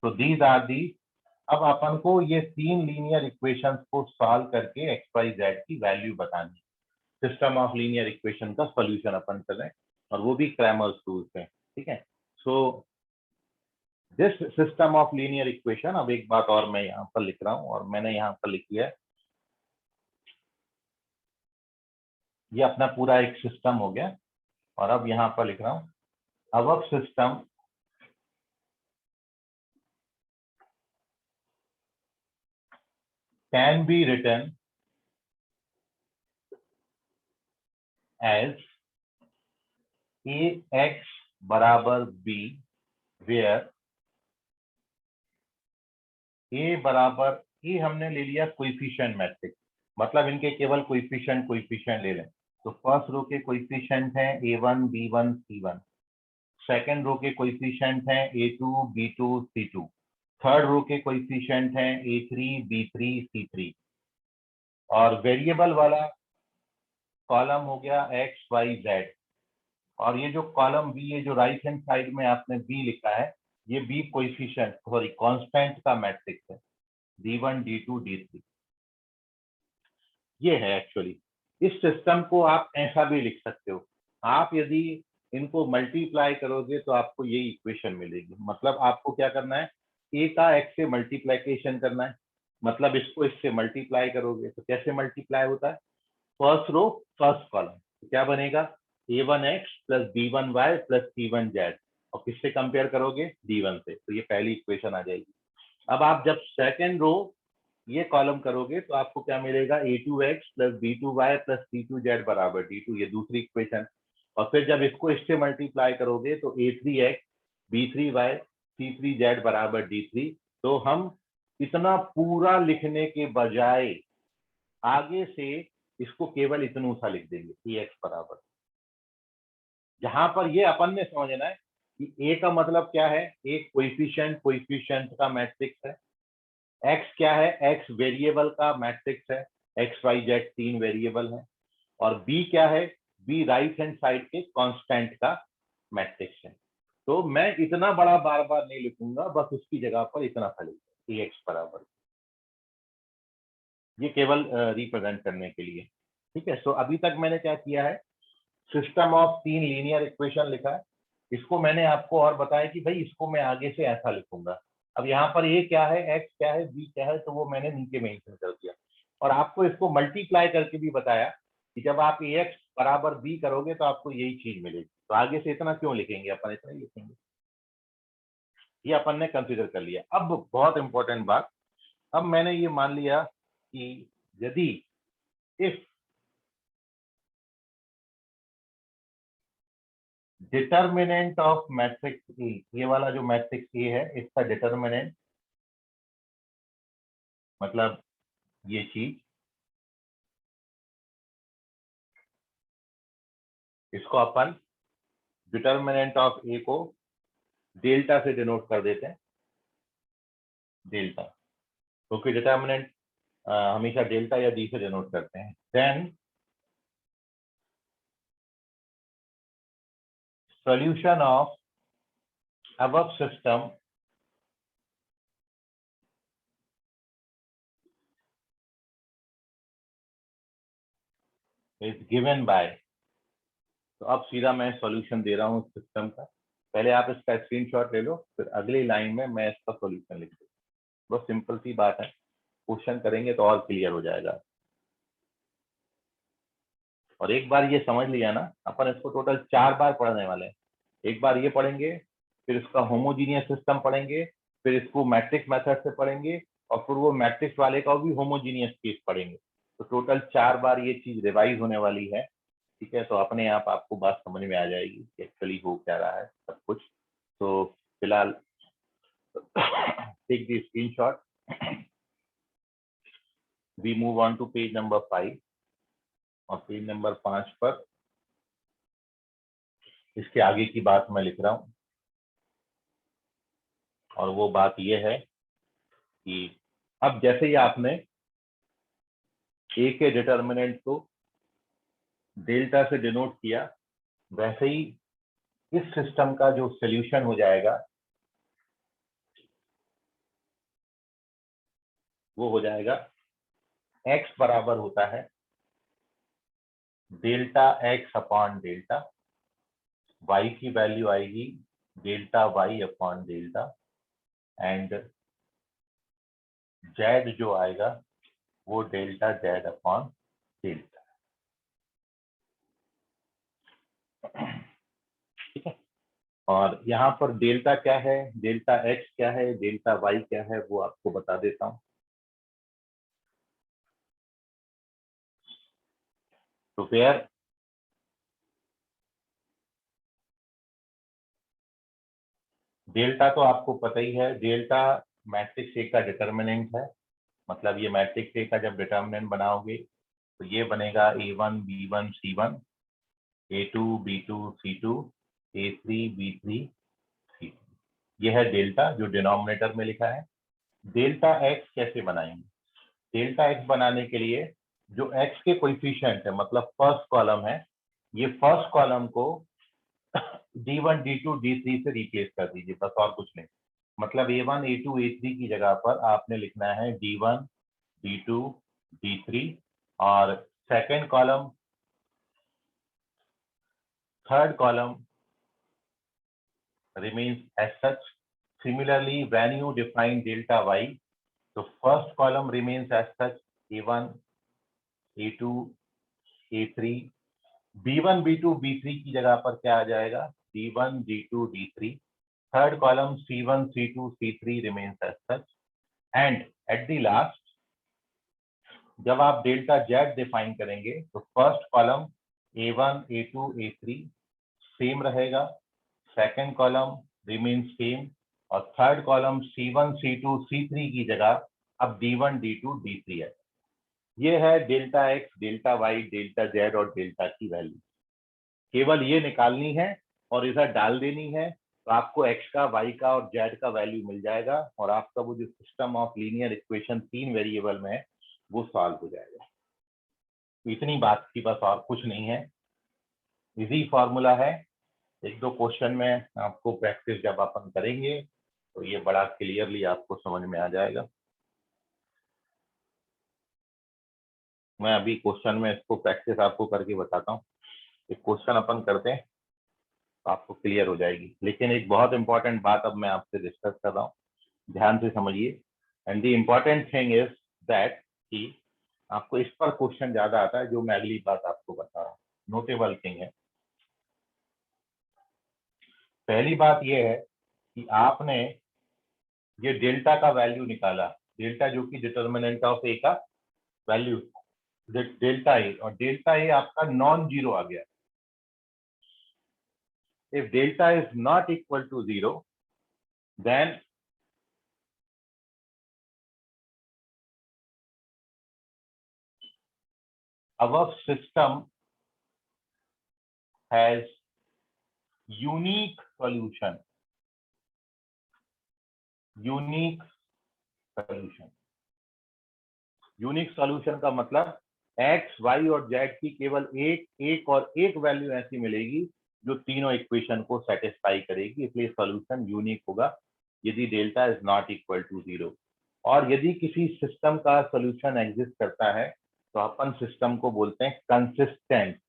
तो दीज आर दी, अब अपन को ये तीन लीनियर इक्वेशंस को सॉल्व करके एक्स वाई जेड की वैल्यू बतानी, सिस्टम ऑफ लीनियर इक्वेशन का सॉल्यूशन अपन कर रहे हैं, और वो भी क्रैमर्स टूल से, ठीक है। So this system of linear equation, अब एक बात और मैं यहाँ पर लिख रहा हूँ, और मैंने यहाँ पर लिखी है, ये अपना पूरा एक सिस्टम हो गया, और अब यहाँ पर लिख रहा हूँ अब system can be written as ax बराबर b, where a बराबर, ये हमने ले लिया कोएफिशिएंट मैट्रिक्स, मतलब इनके केवल कोएफिशिएंट ले लें। तो फर्स्ट रो के कोएफिशिएंट हैं a1 b1 c1, second row के कोएफिशिएंट हैं a2 b2 c2, third row के कोएफिशिएंट हैं a3 b3 c3, और वेरिएबल वाला कॉलम हो गया x y z, और ये जो कॉलम बी, ये जो राइट हैंड साइड में आपने बी लिखा है, ये बी कोएफिशिएंट सॉरी कांस्टेंट का मैट्रिक्स है, d1 d2 d3 ये है एक्चुअली। इस सिस्टम को आप ऐसा भी लिख सकते हो, आप यदि इनको मल्टीप्लाई करोगे तो आपको ये इक्वेशन मिलेगी। मतलब आपको क्या करना है, ए का एक्स से मल्टीप्लीकेशन करना है, मतलब इसको इससे मल्टीप्लाई करोगे तो कैसे मल्टीप्लाई होता है, फर्स्ट रो फर्स्ट कॉलम, तो क्या बनेगा a1x plus b1y plus c1z, और किससे कंपेयर करोगे, d1 से, तो ये पहली इक्वेशन आ जाएगी। अब आप जब सेकेंड रो ये कॉलम करोगे तो आपको क्या मिलेगा, a2x plus b2y plus c2z बराबर d2, ये दूसरी इक्वेशन, और फिर जब इसको इससे मल्टीप्लाई करोगे तो a3x b3y c3z बराबर d3। तो हम इतना पूरा लिखने के बजाय आगे से इसको केवल इतना सा लिख देंगे ax बराबर, जहां पर ये अपन ने समझना है कि a का मतलब क्या है, एक कोएफिशिएंट का मैट्रिक्स है, एक्स क्या है, एक्स वेरिएबल का मैट्रिक्स है, एक्स वाई जेड 3 वेरिएबल है। और बी क्या है, बी राइट हैंड साइड के कांस्टेंट का मैट्रिक्स है। तो मैं इतना बड़ा बार बार नहीं लिखूंगा, बस उसकी जगह पर इतना सा लिखूंगा, ए एक्स बराबर, ये केवल रिप्रेजेंट करने के लिए। ठीक है, सो अभी तक मैंने क्या किया है, सिस्टम ऑफ 3 लीनियर इक्वेशन लिखा है। इसको मैंने आपको और बताया कि भाई इसको मैं आगे से ऐसा लिखूंगा। अब यहाँ पर ए क्या है, एक्स क्या है, बी क्या है, तो वो मैंने नीचे मेंशन कर दिया। और आपको इसको मल्टीप्लाई करके भी बताया कि जब आप ए एक्स बराबर बी करोगे तो आपको यही चीज मिलेगी। तो आगे से इतना क्यों लिखेंगे, अपन इतना ही लिखेंगे। ये अपन ने कंसिडर कर लिया। अब बहुत इंपॉर्टेंट बात, अब मैंने ये मान लिया कि यदि if determinant of matrix A, ये वाला जो मैट्रिक्स ए है इसका डिटर्मिनेंट मतलब ये चीज, इसको अपन डिटर्मिनेंट ऑफ ए को डेल्टा से डिनोट कर देते हैं, डेल्टा, क्योंकि डिटर्मिनेंट हमेशा डेल्टा या डी से डिनोट करते हैं। Then solution of above system is given by, तो अब सीधा मैं सॉल्यूशन दे रहा हूँ सिस्टम का। पहले आप इसका स्क्रीनशॉट ले लो, फिर अगली लाइन में मैं इसका सॉल्यूशन लिख दूँ। बस सिंपल सी बात है, क्वेश्चन करेंगे तो और क्लियर हो जाएगा। और एक बार ये समझ लिया ना, अपन इसको टोटल 4 बार पढ़ने वाले हैं। एक बार ये पढ़ेंगे, फिर इसका होमोजीनियस सिस्टम पढ़ेंगे, फिर इसको मैट्रिक्स मेथड से पढ़ेंगे, और फिर वो मैट्रिक्स वाले का भी होमोजीनियस केस पढ़ेंगे। तो टोटल 4 बार ये चीज रिवाइज होने वाली है। ठीक है, तो अपने आप आपको बात समझ में आ जाएगी कि एक्चुअली हो क्या रहा है सब कुछ। तो फिलहाल take the screenshot, we move on to page number 5। और पेज नंबर 5 पर इसके आगे की बात मैं लिख रहा हूं, और वो बात ये है कि अब जैसे ही आपने ए के डिटर्मिनेंट को डेल्टा से डिनोट किया, वैसे ही इस सिस्टम का जो सॉल्यूशन हो जाएगा वो हो जाएगा x बराबर होता है delta x upon delta, y की वैल्यू आएगी delta y upon delta, and z जो आएगा वो डेल्टा z अपॉन डेल्टा। ठीक है, और यहाँ पर डेल्टा क्या है, डेल्टा x क्या है, डेल्टा y क्या है, वो आपको बता देता हूँ। तो फिर डेल्टा तो आपको पता ही है, डेल्टा मैट्रिक्स ए का डिटर्मिनेंट है। मतलब ये मैट्रिक्स ए का जब डिटर्मिनेंट बनाओगे तो ये बनेगा a1 b1 c1, a2 b2 c2, a3 b3 c3। ये है डेल्टा जो डिनोमिनेटर में लिखा है। डेल्टा एक्स कैसे बनाएंगे, डेल्टा एक्स बनाने के लिए जो एक्स के कोएफिशिएंट है, मतलब फर्स्ट कॉलम है, ये फर्स्ट कॉलम को d1 d2 d3 से रिप्लेस कर दीजिए, बस और कुछ नहीं। मतलब a1 a2 a3 की जगह पर आपने लिखना है d1 d2 d3, और second column third column remains as such. Similarly, when you define delta y, so first column remains as such, a1 a2 a3, b1 b2 b3 की जगह पर क्या आ जाएगा, d1 d2 d3, third column c1 c2 c3 remains as such, and at the last जब आप delta z define करेंगे तो first column a1 a2 a3 same रहेगा, सेकेंड कॉलम रिमेन सेम, और third column c1 c2 c3 की जगह अब d1 d2 d3 है। ये है delta x, delta y, delta z और डेल्टा की वैल्यू। केवल ये निकालनी है और इधर डाल देनी है, तो आपको x का, y का और z का वैल्यू मिल जाएगा और आपका वो जो system of linear equation 3 variable में है वो सॉल्व हो जाएगा। तो इतनी बात की, बस और कुछ नहीं है, इजी फॉर्मूला है। एक दो क्वेश्चन में आपको प्रैक्टिस जब अपन करेंगे तो ये बड़ा क्लियरली आपको समझ में आ जाएगा। मैं अभी क्वेश्चन में इसको प्रैक्टिस आपको करके बताता हूँ। एक क्वेश्चन अपन करते हैं तो आपको क्लियर हो जाएगी। लेकिन एक बहुत इंपॉर्टेंट बात अब मैं आपसे डिस्कस कर रहा हूँ, ध्यान से समझिए। And the important thing is that कि आपको इस पर क्वेश्चन ज्यादा आता है, जो मैं अगली बात आपको बता रहा हूँ। नोटेबल थिंग है। पहली बात यह है कि आपने ये डेल्टा का वैल्यू निकाला, डेल्टा जो कि डिटर्मिनेंट ऑफ ए का वैल्यू, डेल्टा ए, और डेल्टा ए आपका नॉन जीरो आ गया। If delta is not equal to zero then our system has unique solution. Unique solution, unique solution का मतलब x, y और z की केवल एक और एक वैल्यू ऐसी मिलेगी जो तीनों इक्वेशन को सेटिस्फाई करेगी, इसलिए सॉल्यूशन यूनिक होगा यदि delta is not equal to zero. और यदि किसी सिस्टम का सॉल्यूशन एग्जिस्ट करता है तो अपन सिस्टम को बोलते हैं consistent,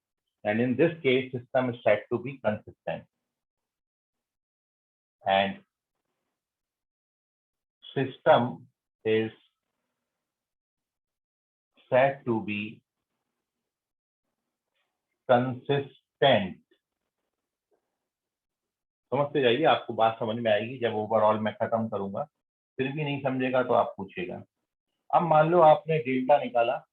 and in this case system is said to be consistent, and system is said to be consistent। समझते जाइए, आपको बात समझ में आएगी जब ओवरऑल मैं खत्म करूंगा। फिर भी नहीं समझेगा तो आप पूछिएगा। अब मान लो आपने डेल्टा निकाला,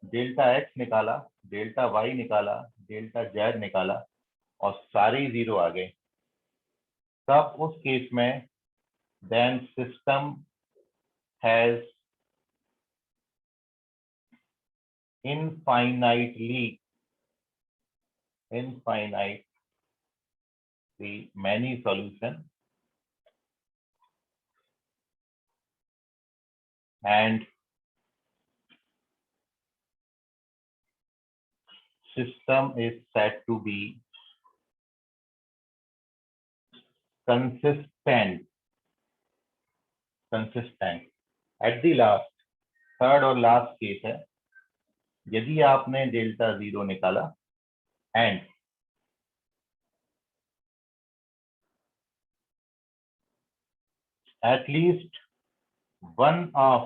डेल्टा x निकाला, डेल्टा y निकाला, डेल्टा z निकाला और सारे जीरो आ गए, तब उस केस में then system has infinitely many solution and system is said to be consistent at the last, third और लास्ट केस है, यदि आपने डेल्टा जीरो निकाला and at least one of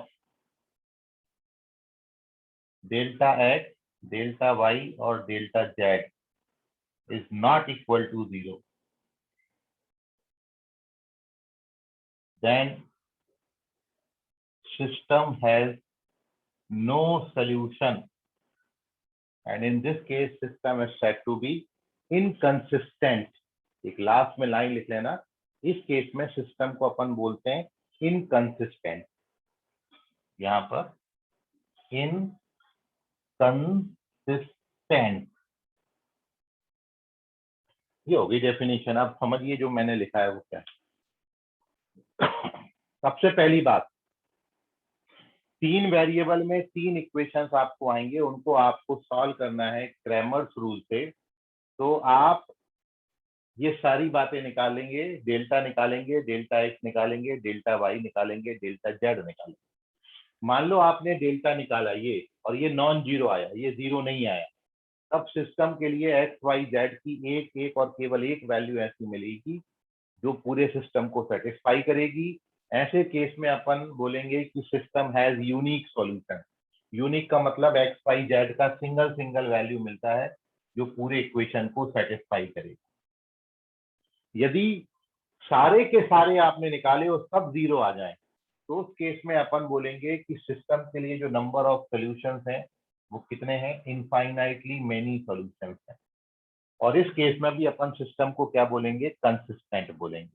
delta x, delta y और delta z is not equal to zero, then system has no solution, and in this case system is said to be inconsistent। एक last में line लिख लेना, इस case में system को अपन बोलते हैं इनकंसिस्टेंट। यहां पर इनकंसिस्टेंट, ये होगी डेफिनेशन। अब समझिए जो मैंने लिखा है वो क्या है। सबसे पहली बात, तीन वेरिएबल में तीन इक्वेशंस आपको आएंगे, उनको आपको सॉल्व करना है क्रैमर्स रूल से। तो आप ये सारी बातें निकालेंगे, डेल्टा निकालेंगे, डेल्टा एक्स निकालेंगे, डेल्टा वाई निकालेंगे, डेल्टा जेड निकालेंगे। मान लो आपने डेल्टा निकाला ये और ये नॉन जीरो आया, ये जीरो नहीं आया, तब सिस्टम के लिए एक्स वाई जेड की एक और केवल एक वैल्यू ऐसी मिलेगी जो पूरे सिस्टम को सेटिस्फाई करेगी। ऐसे केस में अपन बोलेंगे कि system has unique solution. Unique का मतलब एक्स वाई जेड का सिंगल वैल्यू मिलता है जो पूरे इक्वेशन को सेटिस्फाई करेगा। यदि सारे के सारे आपने निकाले और सब जीरो आ जाए तो उस केस में अपन बोलेंगे कि सिस्टम के लिए जो नंबर ऑफ सॉल्यूशंस हैं वो कितने हैं, इनफाइनाइटली मेनी सॉल्यूशंस हैं। और इस केस में भी अपन सिस्टम को क्या बोलेंगे, कंसिस्टेंट बोलेंगे।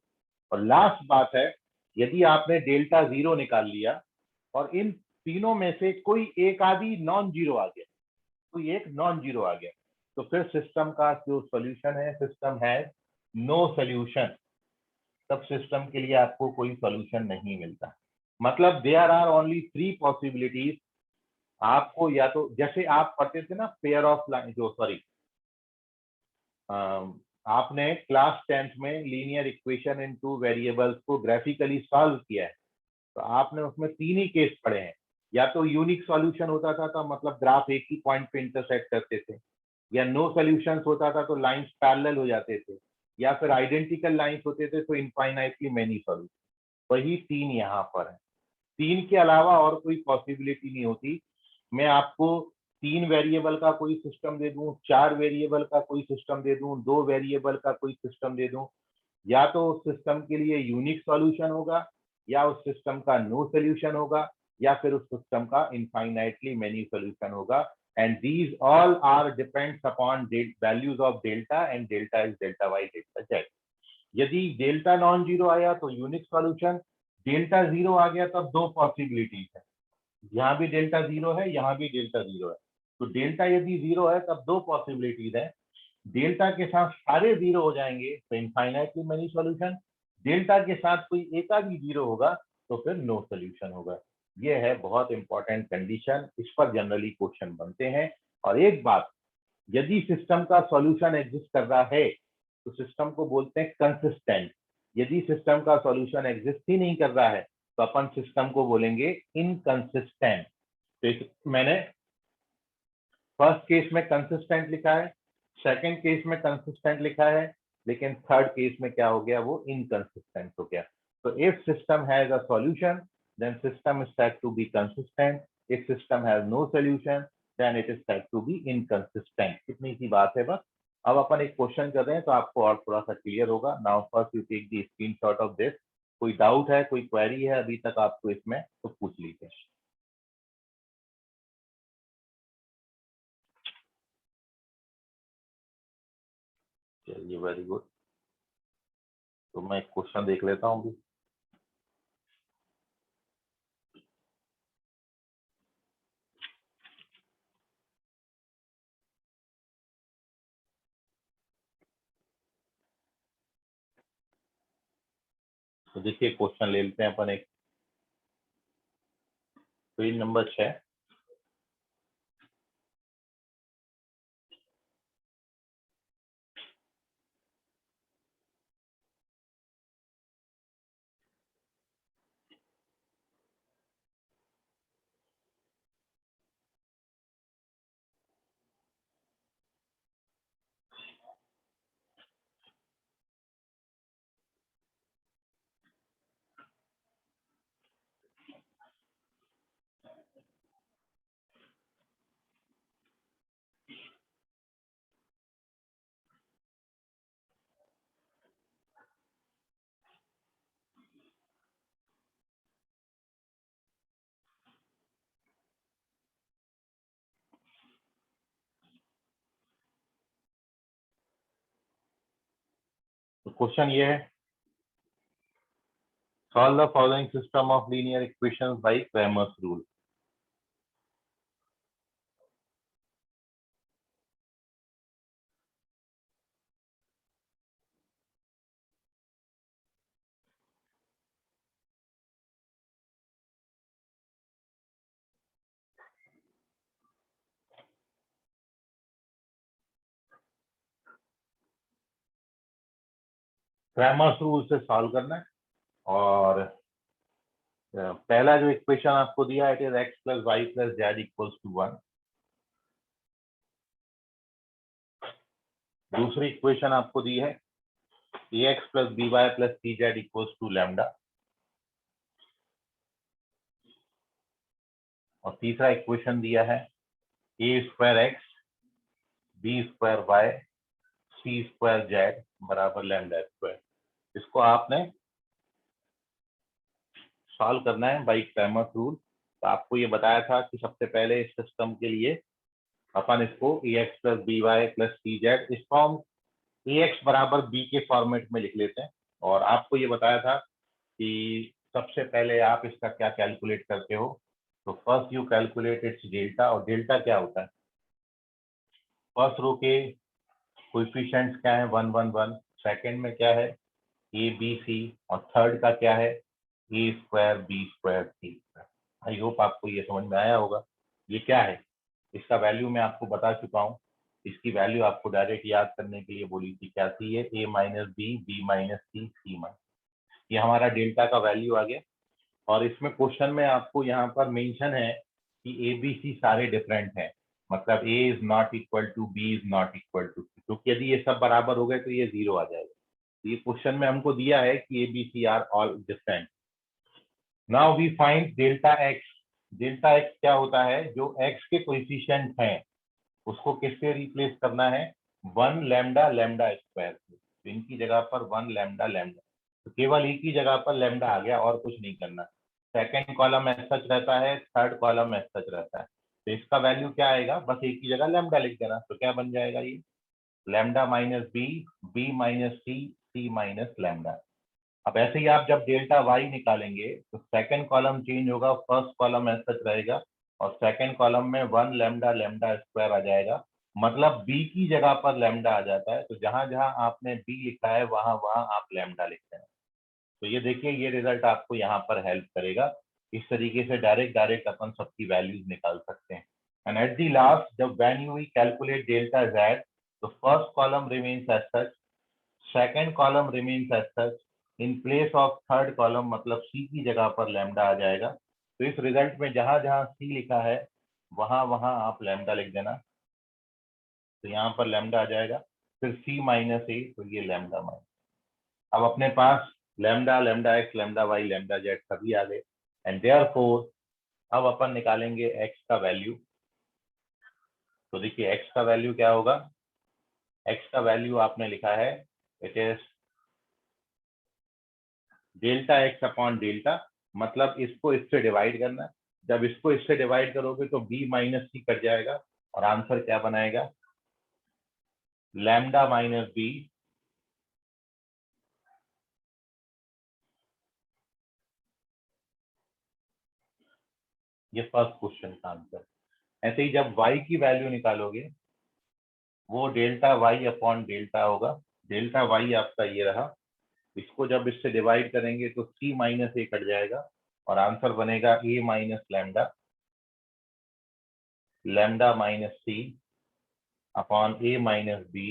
और लास्ट बात है, यदि आपने डेल्टा जीरो निकाल लिया और इन तीनों में से कोई एक आदि नॉन जीरो आ गया, कोई एक नॉन जीरो आ गया, तो फिर सिस्टम का जो सॉल्यूशन है, सिस्टम हैज नो सोल्यूशन, सब सिस्टम के लिए आपको कोई सोल्यूशन नहीं मिलता। मतलब देयर आर ओनली 3 पॉसिबिलिटीज। आपको या तो जैसे आप पढ़ते थे ना पेयर ऑफ लाइन, जो सॉरी आपने क्लास 10th में लीनियर इक्वेशन इन 2 वेरिएबल्स को ग्राफिकली सॉल्व किया है, तो आपने उसमें 3 ही केस पढ़े हैं। या तो यूनिक सॉल्यूशन होता था, तो मतलब ग्राफ एक ही पॉइंट पे इंटरसेक्ट करते थे, या नो सॉल्यूशंस होता था तो लाइंस पैरेलल हो जाते थे, या फिर आइडेंटिकल लाइंस होते थे तो इनफाइनाइटली मेनी सॉल्यूशन। वही 3 यहाँ पर है। 3 के अलावा और कोई पॉसिबिलिटी नहीं होती। मैं आपको 3 वेरिएबल का कोई सिस्टम दे दूं, 4 वेरिएबल का कोई सिस्टम दे दूं, 2 वेरिएबल का कोई सिस्टम दे दूं, या तो उस सिस्टम के लिए यूनिक सॉल्यूशन होगा, या उस सिस्टम का नो सॉल्यूशन होगा, या फिर उस सिस्टम का इनफाइनाइटली मेनी सॉल्यूशन होगा। And these all are depends upon values of delta, and delta is delta Y delta Z. यदि डेल्टा नॉन जीरो आया तो यूनिक सॉल्यूशन, डेल्टा जीरो आ गया तब 2 पॉसिबिलिटीज है, यहाँ भी डेल्टा जीरो है, यहाँ भी डेल्टा जीरो है। तो डेल्टा यदि जीरो है तब 2 पॉसिबिलिटीज है, डेल्टा के साथ सारे जीरो हो जाएंगे तो इनफाइनाइटली मेनी सॉल्यूशन, डेल्टा के साथ कोई एक भी जीरो होगा तो फिर नो सॉल्यूशन होगा। ये है बहुत इंपॉर्टेंट कंडीशन, इस पर जनरली क्वेश्चन बनते हैं। और एक बात, यदि सिस्टम का सॉल्यूशन एग्जिस्ट कर रहा है तो सिस्टम को बोलते हैं कंसिस्टेंट। यदि सिस्टम का सॉल्यूशन एग्जिस्ट ही नहीं कर रहा है तो अपन सिस्टम को बोलेंगे इनकंसिस्टेंट। तो मैंने फर्स्ट केस में कंसिस्टेंट लिखा है, सेकंड केस में कंसिस्टेंट लिखा है, लेकिन थर्ड केस में क्या हो गया, वो इनकंसिस्टेंट हो गया। तो if system has a solution then system is said to be consistent, if system has no solution then it is said to be inconsistent. इतनी सी बात है बस। अब अपन एक क्वेश्चन कर रहे हैं तो आपको और थोड़ा सा क्लियर होगा। Now first you take the screenshot of this. कोई डाउट है, कोई क्वेरी है अभी तक आपको इसमें, तो पूछ लीजिए। चलिए वेरी गुड। तो मैं एक क्वेश्चन देख लेता हूँ अभी। तो देखिए क्वेश्चन ले लेते हैं अपन एक, पेज नंबर 6। तो क्वेश्चन ये है, solve the following system of linear equations by Cramer's rule. Cramer's rule से सॉल्व करना है। और पहला जो इक्वेशन आपको दिया it is x plus y plus z equals to 1। दूसरी इक्वेशन आपको दी है a x plus b y plus c z equals to lambda. और तीसरा इक्वेशन दिया है a square x b square y c square z बराबर lambda square. इसको आपने सॉल्व करना है बाई क्रैमर्स रूल। तो आपको ये बताया था कि सबसे पहले इस सिस्टम के लिए अपन इसको a x plus b y plus c z इस फॉर्म ए एक्स बराबर बी के फॉर्मेट में लिख लेते हैं। और आपको ये बताया था कि सबसे पहले आप इसका क्या कैलकुलेट करते हो। तो first you calculate its delta. और डेल्टा क्या होता है, फर्स्ट रो के कोएफिशिएंट्स क्या है 1 1 1, सेकंड में क्या है ए बी सी, और थर्ड का क्या है a square B square c square. I hope आपको ये समझ में आया होगा। ये क्या है, इसका वैल्यू मैं आपको बता चुका हूँ। इसकी वैल्यू आपको डायरेक्ट याद करने के लिए बोली थी, क्या थी ये, ए minus B minus c minus, ये हमारा डेल्टा का वैल्यू आ गया। और इसमें क्वेश्चन में आपको यहाँ पर मेंशन है कि ए बी सी सारे डिफरेंट हैं, मतलब a is not equal to b is not equal to c, क्योंकि यदि ये सब बराबर हो गए तो ये 0 आ जाएगा। तो ये क्वेश्चन में हमको दिया है कि A B C are all different. Now we find delta X. Delta X क्या होता है, जो एक्स के कोएफिशिएंट हैं उसको किससे रिप्लेस करना है, 1 लैम्डा लैम्डा स्क्वायर से। तो इनकी जगह पर 1 लैम्डा लैम्डा, तो केवल एक ही जगह पर लैम्डा आ गया और कुछ नहीं करना। सेकंड कॉलम एज सच रहता है, थर्ड कॉलम एज सच रहता है। तो इसका वैल्यू क्या आएगा, बस एक ही जगह लैम्डा लिख देना। तो क्या बन जाएगा ये, lambda minus B minus c minus lambda. अब ऐसे ही आप जब डेल्टा वाई निकालेंगे तो सेकंड कॉलम चेंज होगा, फर्स्ट कॉलम एज सच रहेगा, और सेकंड कॉलम में 1 लैम्डा लैम्डा स्क्वायर आ जाएगा, मतलब बी की जगह पर लैम्डा आ जाता है। तो जहां जहां आपने बी लिखा है वहां वहां आप लैम्डा लिखते हैं। तो ये देखिए, ये रिजल्ट आपको यहाँ पर हेल्प करेगा। इस तरीके से डायरेक्ट अपन सबकी वैल्यूज निकाल सकते हैं। एंड एट दी लास्ट, जब when you calculate delta Z, तो first column remains as such, second column remains as such, in place of third column मतलब सी की जगह पर लैम्डा आ जाएगा। तो इस रिजल्ट में जहां जहां सी लिखा है वहां वहां आप लैम्डा लिख देना। तो यहाँ पर लैम्डा आ जाएगा, फिर सी माइनस ए, तो ये लैम्डा माइनस। अब अपने पास lambda lambda x lambda y lambda z सभी आ गए, एंड देयरफॉर अब अपन निकालेंगे एक्स का वैल्यू। तो देखिए एक्स का वैल्यू क्या होगा, एक्स का वैल्यू आपने लिखा है, it is delta x upon delta, मतलब इसको इससे डिवाइड करना है। जब इसको इससे डिवाइड करोगे तो बी माइनस सी कट जाएगा, और आंसर क्या बनाएगा, लैम्डा माइनस बी ये फर्स्ट क्वेश्चन का आंसर। ऐसे ही जब y की वैल्यू निकालोगे वो डेल्टा वाई अपॉन डेल्टा होगा। डेल्टा वाई आपका ये रहा, इसको जब इससे डिवाइड करेंगे तो c माइनस ए कट जाएगा, और आंसर बनेगा a minus lambda lambda minus C upon a minus B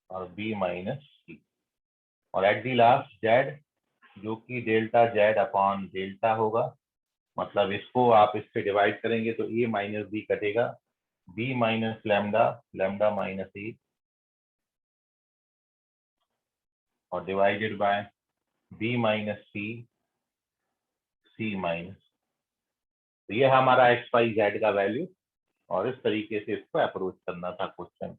और b माइनस सी। और एट दी लास्ट जेड, जो कि डेल्टा जेड अपॉन डेल्टा होगा, मतलब इसको आप इससे डिवाइड करेंगे तो a माइनस बी कटेगा, b minus lambda lambda minus a, और divided by b minus c minus. तो ये हमारा एक्स वाई जेड का वैल्यू, और इस तरीके से इसको अप्रोच करना था क्वेश्चन।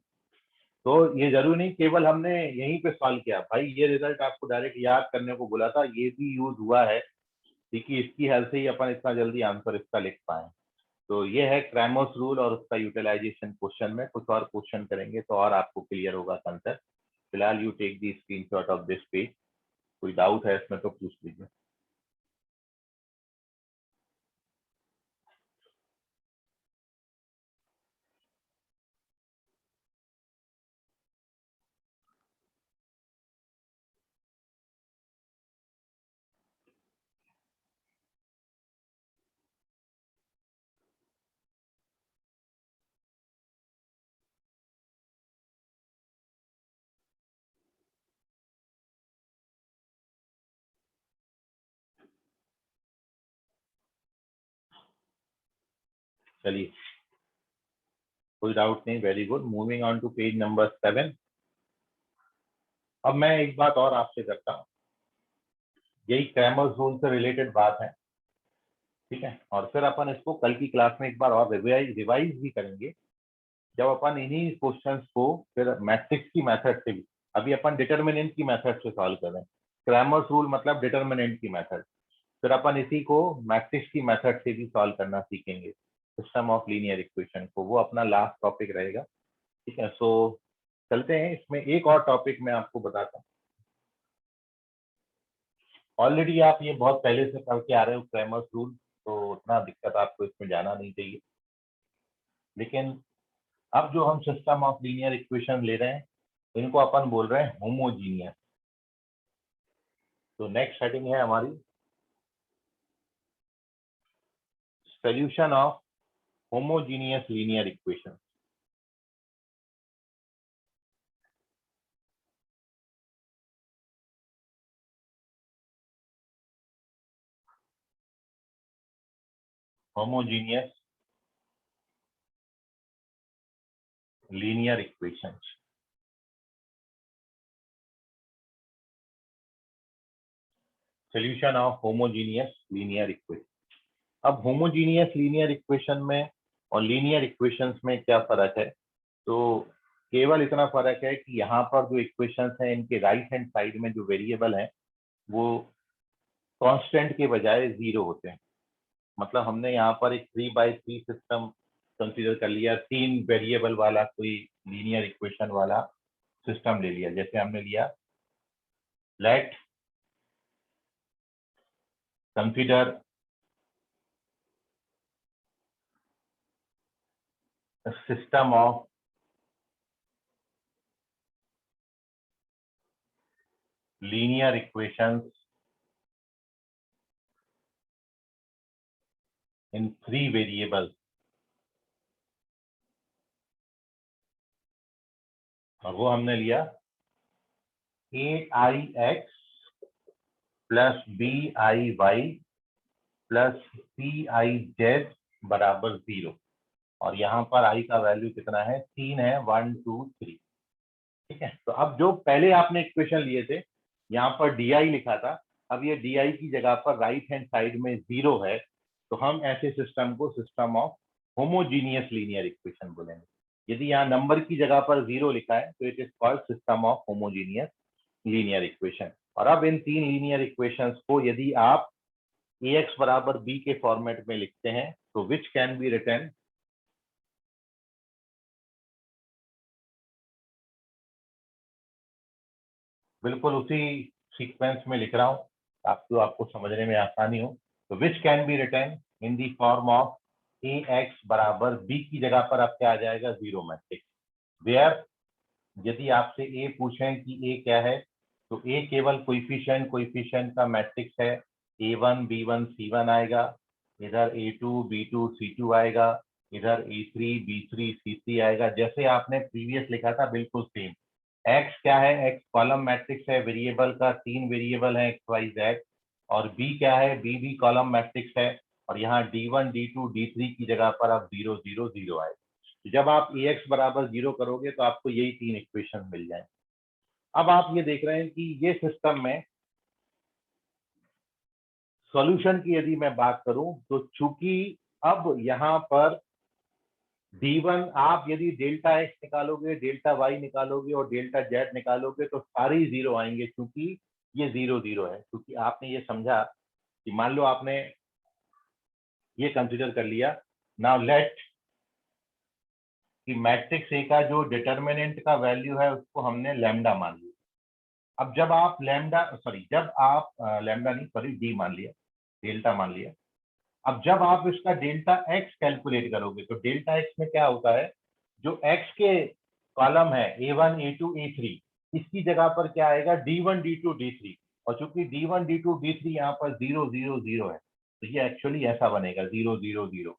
तो ये जरूरी नहीं केवल हमने यहीं पे सॉल्व किया भाई, ये रिजल्ट आपको डायरेक्ट याद करने को बोला था, ये भी यूज हुआ है, क्योंकि इसकी हेल्प से ही अपन इतना जल्दी आंसर इसका लिख पाए। तो ये है क्रैमर्स रूल और उसका यूटिलाइजेशन क्वेश्चन में। कुछ और क्वेश्चन करेंगे तो और आपको क्लियर होगा कंसेप्ट। फिलहाल you take the screenshot of this page, कोई डाउट है इसमें तो पूछ लीजिए। चलिए, कोई डाउट नहीं, very good. Moving on to page number 7। अब मैं एक बात और आपसे करता हूँ, यही क्रैमर्स रूल से रिलेटेड बात है, ठीक है, और फिर अपन इसको कल की क्लास में एक बार और रिवाइज भी करेंगे, जब अपन इन्हीं क्वेश्चंस को फिर मैट्रिक्स की मेथड से भी, अभी अपन डिटर्मिनेंट की मेथड से सॉल्व कर रहे हैं। क्रैमर्स रूल मतलब डिटर्मिनेंट की मेथड, फिर अपन इसी को मैट्रिक्स की मेथड से भी सॉल्व करना सीखेंगे, सिस्टम ऑफ लीनियर इक्वेशन को, वो अपना लास्ट टॉपिक रहेगा, ठीक है। सो चलते हैं, इसमें एक और टॉपिक मैं आपको बताता हूँ। ऑलरेडी आप ये बहुत पहले से पढ़ के आ रहे हो क्रैमर्स रूल, तो उतना दिक्कत आपको इसमें जाना नहीं चाहिए। लेकिन अब जो हम सिस्टम ऑफ लीनियर इक्वेशन ले रहे हैं इनको अपन बोल रहे हैं होमोजीनियस। तो नेक्स्ट हेडिंग है हमारी solution of homogeneous linear equation. Homogeneous linear equations. Solution of homogeneous linear equation. अब होमोजीनियस लीनियर इक्वेशन में और लीनियर इक्वेशंस में क्या फर्क है? तो केवल इतना फर्क है कि यहाँ पर जो इक्वेशंस हैं इनके राइट हैंड साइड में जो वेरिएबल हैं वो कांस्टेंट के बजाय 0 होते हैं। मतलब हमने यहाँ पर एक 3x3 सिस्टम कंसीडर कर लिया, 3 वेरिएबल वाला कोई लीनियर इक्वेशन वाला सिस्टम ले लिया। जैसे हमने लिया late consider system of linear equations in 3 variables, और वो हमने लिया aix plus biy plus ciz बराबर 0। और यहाँ पर i का वैल्यू कितना है? 3 है, 1 2 3। ठीक है। तो अब जो पहले आपने इक्वेशन लिए थे यहाँ पर di लिखा था, अब ये di की जगह पर राइट हैंड साइड में 0 है, तो हम ऐसे सिस्टम को system of homogeneous linear equation बोलेंगे। यदि यहाँ नंबर की जगह पर 0 लिखा है तो it is called system of homogeneous linear equation. और अब इन 3 लीनियर इक्वेशंस को यदि आप ax बराबर b के फॉर्मेट में लिखते हैं तो विच कैन बी रिटन बिल्कुल उसी सीक्वेंस में लिख रहा हूं आपको समझने में आसानी हो। तो which can be written in the form of ax बराबर b की जगह पर अब क्या आ जाएगा? 0 मैट्रिक्स। वेयर यदि आपसे a पूछें कि a क्या है तो a केवल कोएफिशिएंट का मैट्रिक्स है। a1 b1 c1 आएगा, इधर a2 b2 c2 आएगा, इधर a3 b3 c3 आएगा। जैसे आपने प्रीवियस लिखा था बिल्कुल सेम। x क्या है? x कॉलम मैट्रिक्स है वेरिएबल का, 3 वेरिएबल है x y z। और b क्या है? b भी कॉलम मैट्रिक्स है, और यहाँ d1 d2 d3 की जगह पर अब 0 0 0 आएगा। तो जब आप ax बराबर 0 करोगे तो आपको यही 3 इक्वेशन मिल जाएंगे। अब आप ये देख रहे हैं कि ये सिस्टम में सॉल्यूशन की यदि मैं बात करूं तो चूंकि अब यहाँ पर d1 आप यदि डेल्टा x निकालोगे, डेल्टा y निकालोगे और डेल्टा z निकालोगे तो सारे ही 0 आएंगे, क्योंकि ये 0 0 है। क्योंकि आपने ये समझा कि मान लो आपने ये कंसीडर कर लिया, नाउ लेट कि मैट्रिक्स ए का जो डिटर्मिनेंट का वैल्यू है उसको हमने लैम्डा मान लिया। अब जब आप डी मान लिया, डेल्टा मान लिया। अब जब आप इसका डेल्टा एक्स कैलकुलेट करोगे तो डेल्टा एक्स में क्या होता है? जो एक्स के कॉलम है a1 a2 a3, इसकी जगह पर क्या आएगा? d1 d2 d3। और चूंकि d1 d2 d3 यहाँ पर 0 0 0 है तो ये एक्चुअली ऐसा बनेगा 0 0 0।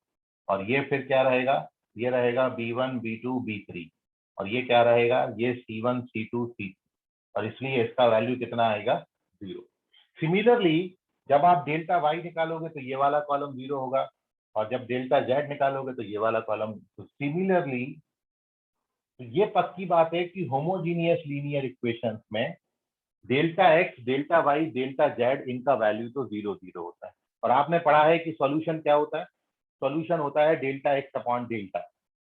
और ये फिर क्या रहेगा? ये रहेगा b1 b2 b3। और ये क्या रहेगा? ये c1 c2 c3। और इसलिए इसका वैल्यू कितना आएगा? 0। सिमिलरली जब आप डेल्टा y निकालोगे तो ये वाला कॉलम 0 होगा, और जब डेल्टा z निकालोगे तो ये वाला कॉलम। तो सिमिलरली तो ये पक्की बात है कि होमोजीनियस लीनियर इक्वेशंस में delta x, delta y, delta z इनका वैल्यू तो 0 0 होता है। और आपने पढ़ा है कि सॉल्यूशन क्या होता है? सॉल्यूशन होता है delta x upon delta,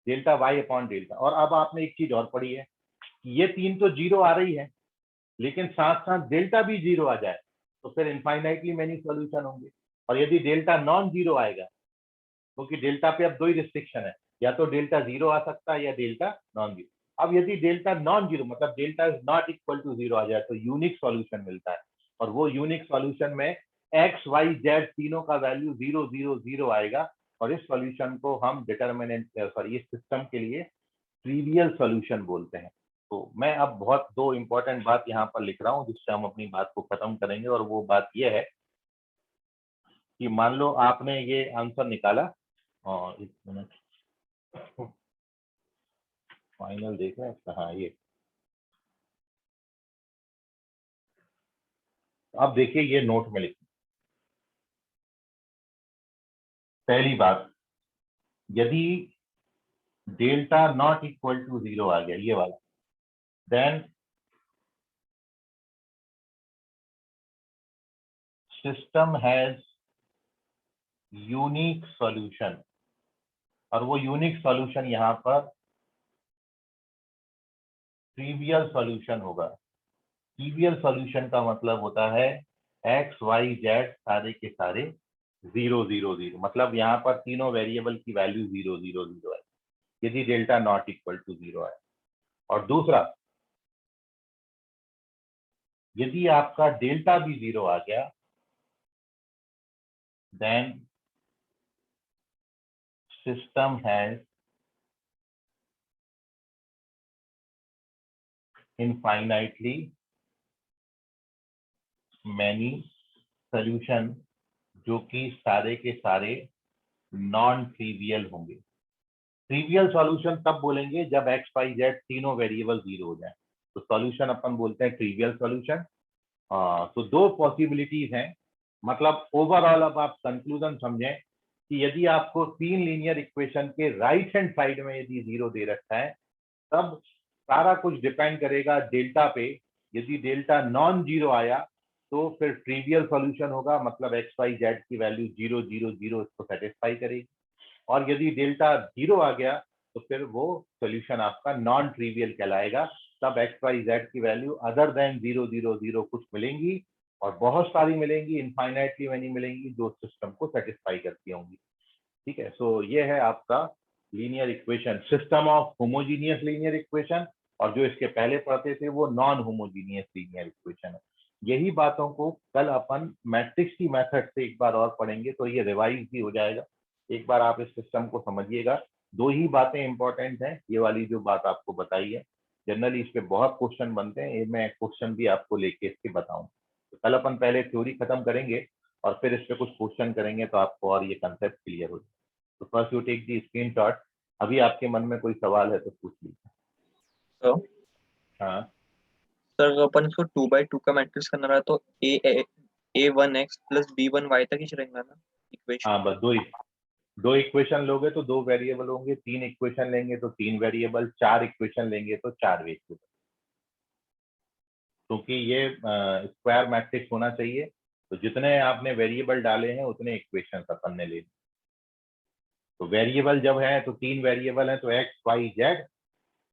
delta y upon delta. और अब आपने एक चीज और पढ़ी है कि ये 3 तो 0 आ रही है, लेकिन साथ साथ डेल्टा भी 0 आ जाए तो फिर इनफाइनाइटली मेनी सॉल्यूशन होंगे। और यदि डेल्टा नॉन 0 आएगा, क्योंकि डेल्टा पे अब 2 ही रिस्ट्रिक्शन है, या तो डेल्टा 0 आ सकता है या डेल्टा नॉन 0। अब यदि डेल्टा नॉन 0 मतलब delta is not equal to 0 आ जाए तो यूनिक सॉल्यूशन मिलता है। और वो यूनिक सॉल्यूशन में एक्स वाई जेड तीनों का वैल्यू 0 0 0 आएगा। और इस सॉल्यूशन को हम डिटर्मिनेंट इस सिस्टम के लिए ट्रिवियल सॉल्यूशन बोलते हैं। तो मैं अब बहुत दो इम्पोर्टेंट बात यहाँ पर लिख रहा हूँ जिससे हम अपनी बात को खत्म करेंगे, और वो बात ये है कि मान लो आपने ये आंसर निकाला, और एक मिनट फाइनल देख रहे हैं इसका, हाँ ये। अब देखिए ये नोट में लिखिए। पहली बात, यदि डेल्टा नॉट इक्वल टू 0 आ गया, ये वाला, then system has unique solution, और वो यूनिक सॉल्यूशन यहाँ पर ट्रिवियल सॉल्यूशन होगा। ट्रिवियल सॉल्यूशन का मतलब होता है एक्स वाई जेड सारे के सारे 0 0 0, मतलब यहाँ पर तीनों वेरिएबल की वैल्यू 0 0 0 है यदि डेल्टा नॉट इक्वल टू 0 है। और दूसरा, यदि आपका डेल्टा भी 0 आ गया, then system has infinitely many solution, जो कि सारे के सारे नॉन ट्रिवियल होंगे। ट्रिवियल सॉल्यूशन तब बोलेंगे जब एक्स वाई जेड तीनों वेरिएबल 0 हो जाए, तो सॉल्यूशन अपन बोलते हैं ट्रिवियल सॉल्यूशन। तो दो पॉसिबिलिटीज हैं, मतलब ओवरऑल अब आप कंक्लूजन समझें कि यदि आपको तीन लीनियर इक्वेशन के राइट हैंड साइड में यदि 0 दे रखा है, तब सारा कुछ डिपेंड करेगा डेल्टा पे। यदि डेल्टा नॉन जीरो आया तो फिर ट्रिवियल सॉल्यूशन होगा, मतलब एक्स वाई जेड की वैल्यू 0 0 0 इसको सेटिस्फाई करेगी। और यदि डेल्टा 0 आ गया तो फिर वो सॉल्यूशन आपका नॉन ट्रिवियल कहलाएगा। तब एक्स वाई जेड की वैल्यू अदर देन 0 0 0 कुछ मिलेंगी, और बहुत सारी मिलेंगी, इनफाइनाइटली मैनी मिलेंगी, जो सिस्टम को सेटिस्फाई करती होंगी। ठीक है, सो ये है आपका linear equation, system of homogeneous linear equation, और जो इसके पहले पढ़ते थे वो नॉन होमोजीनियस लीनियर इक्वेशन है। यही बातों को कल अपन मैट्रिक्स की मेथड से एक बार और पढ़ेंगे, तो ये रिवाइज भी हो जाएगा। एक बार आप इस सिस्टम को समझिएगा। दो ही बातें इंपॉर्टेंट हैं, ये वाली जो बात आपको बताई है, जनरली इस पे बहुत क्वेश्चन बनते हैं, ये मैं क्वेश्चन भी आपको लेके इसके बताऊं। तो कल अपन पहले थ्योरी खत्म करेंगे और फिर इस पे कुछ क्वेश्चन करेंगे, तो आपको और ये कंसेप्ट क्लियर हो जाए। तो first you take the screenshot. अभी आपके मन में कोई सवाल है तो पूछ लीजिए। तो हाँ सर अपन इसको 2x2 का मैट्रिक्स करना रहा तो a1x प्लस b1y तक ही चलेगा ना इक्वेशन? हाँ, बस दो इक्वेशन लोगे तो दो वेरिएबल होंगे, तीन इक्वेशन लेंगे तो तीन वेरिएबल, चार इक्वेशन लेंगे तो चार वेरिएबल, क्योंकि ये स्क्वायर मैट्रिक्स होना चाहिए। तो जितने आपने वेरिएबल डाले हैं उतने इक्वेशन अपन ने ले। तो वेरिएबल जब है तो तीन वेरिएबल है तो एक्स वाई जेड,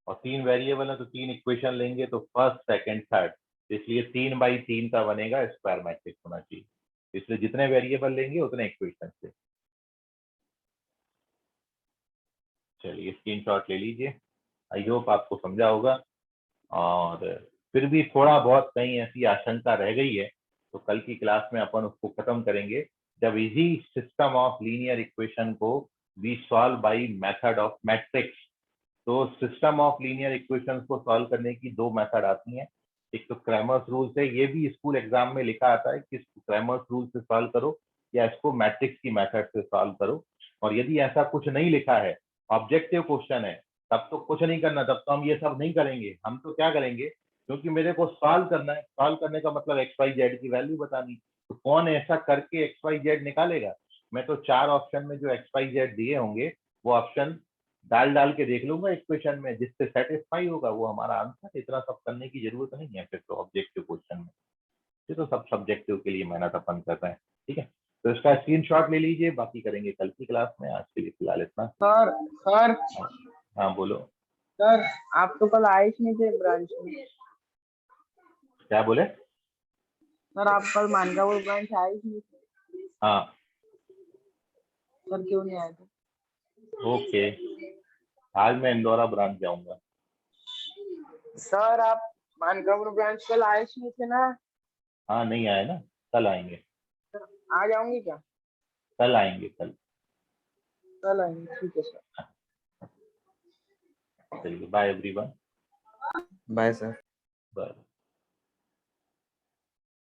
और तीन वेरिएबल है तो तीन इक्वेशन लेंगे तो फर्स्ट सेकंड थर्ड, इसलिए 3x3 का बनेगा, स्क्वायर मैट्रिक्स होना चाहिए। इसलिए जितने वेरिएबल लेंगे उतने इक्वेशन से। चलिए स्क्रीनशॉट ले लीजिए। आई होप आपको समझा होगा, और फिर भी थोड़ा बहुत कहीं ऐसी आशंका रह गई है तो कल की क्लास में अपन उसको खत्म करेंगे, जब easy system of linear equation को we solve by method of matrix. तो सिस्टम ऑफ लीनियर इक्वेशंस को सॉल्व करने की दो मेथड आती हैं। एक तो क्रैमर्स रूल से, ये भी स्कूल एग्जाम में लिखा आता है कि क्रैमर्स रूल से सॉल्व करो या इसको मैट्रिक्स की मेथड से सॉल्व करो। और यदि ऐसा कुछ नहीं लिखा है, ऑब्जेक्टिव क्वेश्चन है, तब तो कुछ नहीं करना, तब तो हम ये सब नहीं करेंगे। हम तो क्या करेंगे, क्योंकि मेरे को सॉल्व करना है, सॉल्व करने का मतलब एक्स वाई जेड की वैल्यू बतानी, तो कौन ऐसा करके एक्स वाई जेड निकालेगा। मैं तो चार ऑप्शन में जो एक्स वाई जेड दिए होंगे वो ऑप्शन डाल डाल के देख लूंगा इक्वेशन में, जिससे सेटिस्फाई होगा वो हमारा आंसर। इतना सब करने की जरूरत नहीं है फिर तो ऑब्जेक्टिव क्वेश्चन में। ये तो सब सब्जेक्टिव के लिए मेहनत अपन कर रहे हैं। ठीक है, तो इसका स्क्रीनशॉट ले लीजिए, बाकी करेंगे कल की क्लास में। आज के लिए फिलहाल इतना। सर सर हाँ बोलो। सर आप तो कल आए ही नहीं थे ब्रांच में। क्या बोले? सर आप कल मानकापुर ब्रांच आए ही नहीं थे। हाँ सर क्यों नहीं आए थे? ओके, आज मैं इंदौरा ब्रांच जाऊंगा। सर आप मानकापुर ब्रांच कल आए ही नहीं थे ना। हाँ नहीं आए ना, कल आएंगे। आ जाऊंगी क्या? कल आएंगे, कल आएंगे, ठीक है सर। चलिए बाय एवरीवन। Bye sir. बस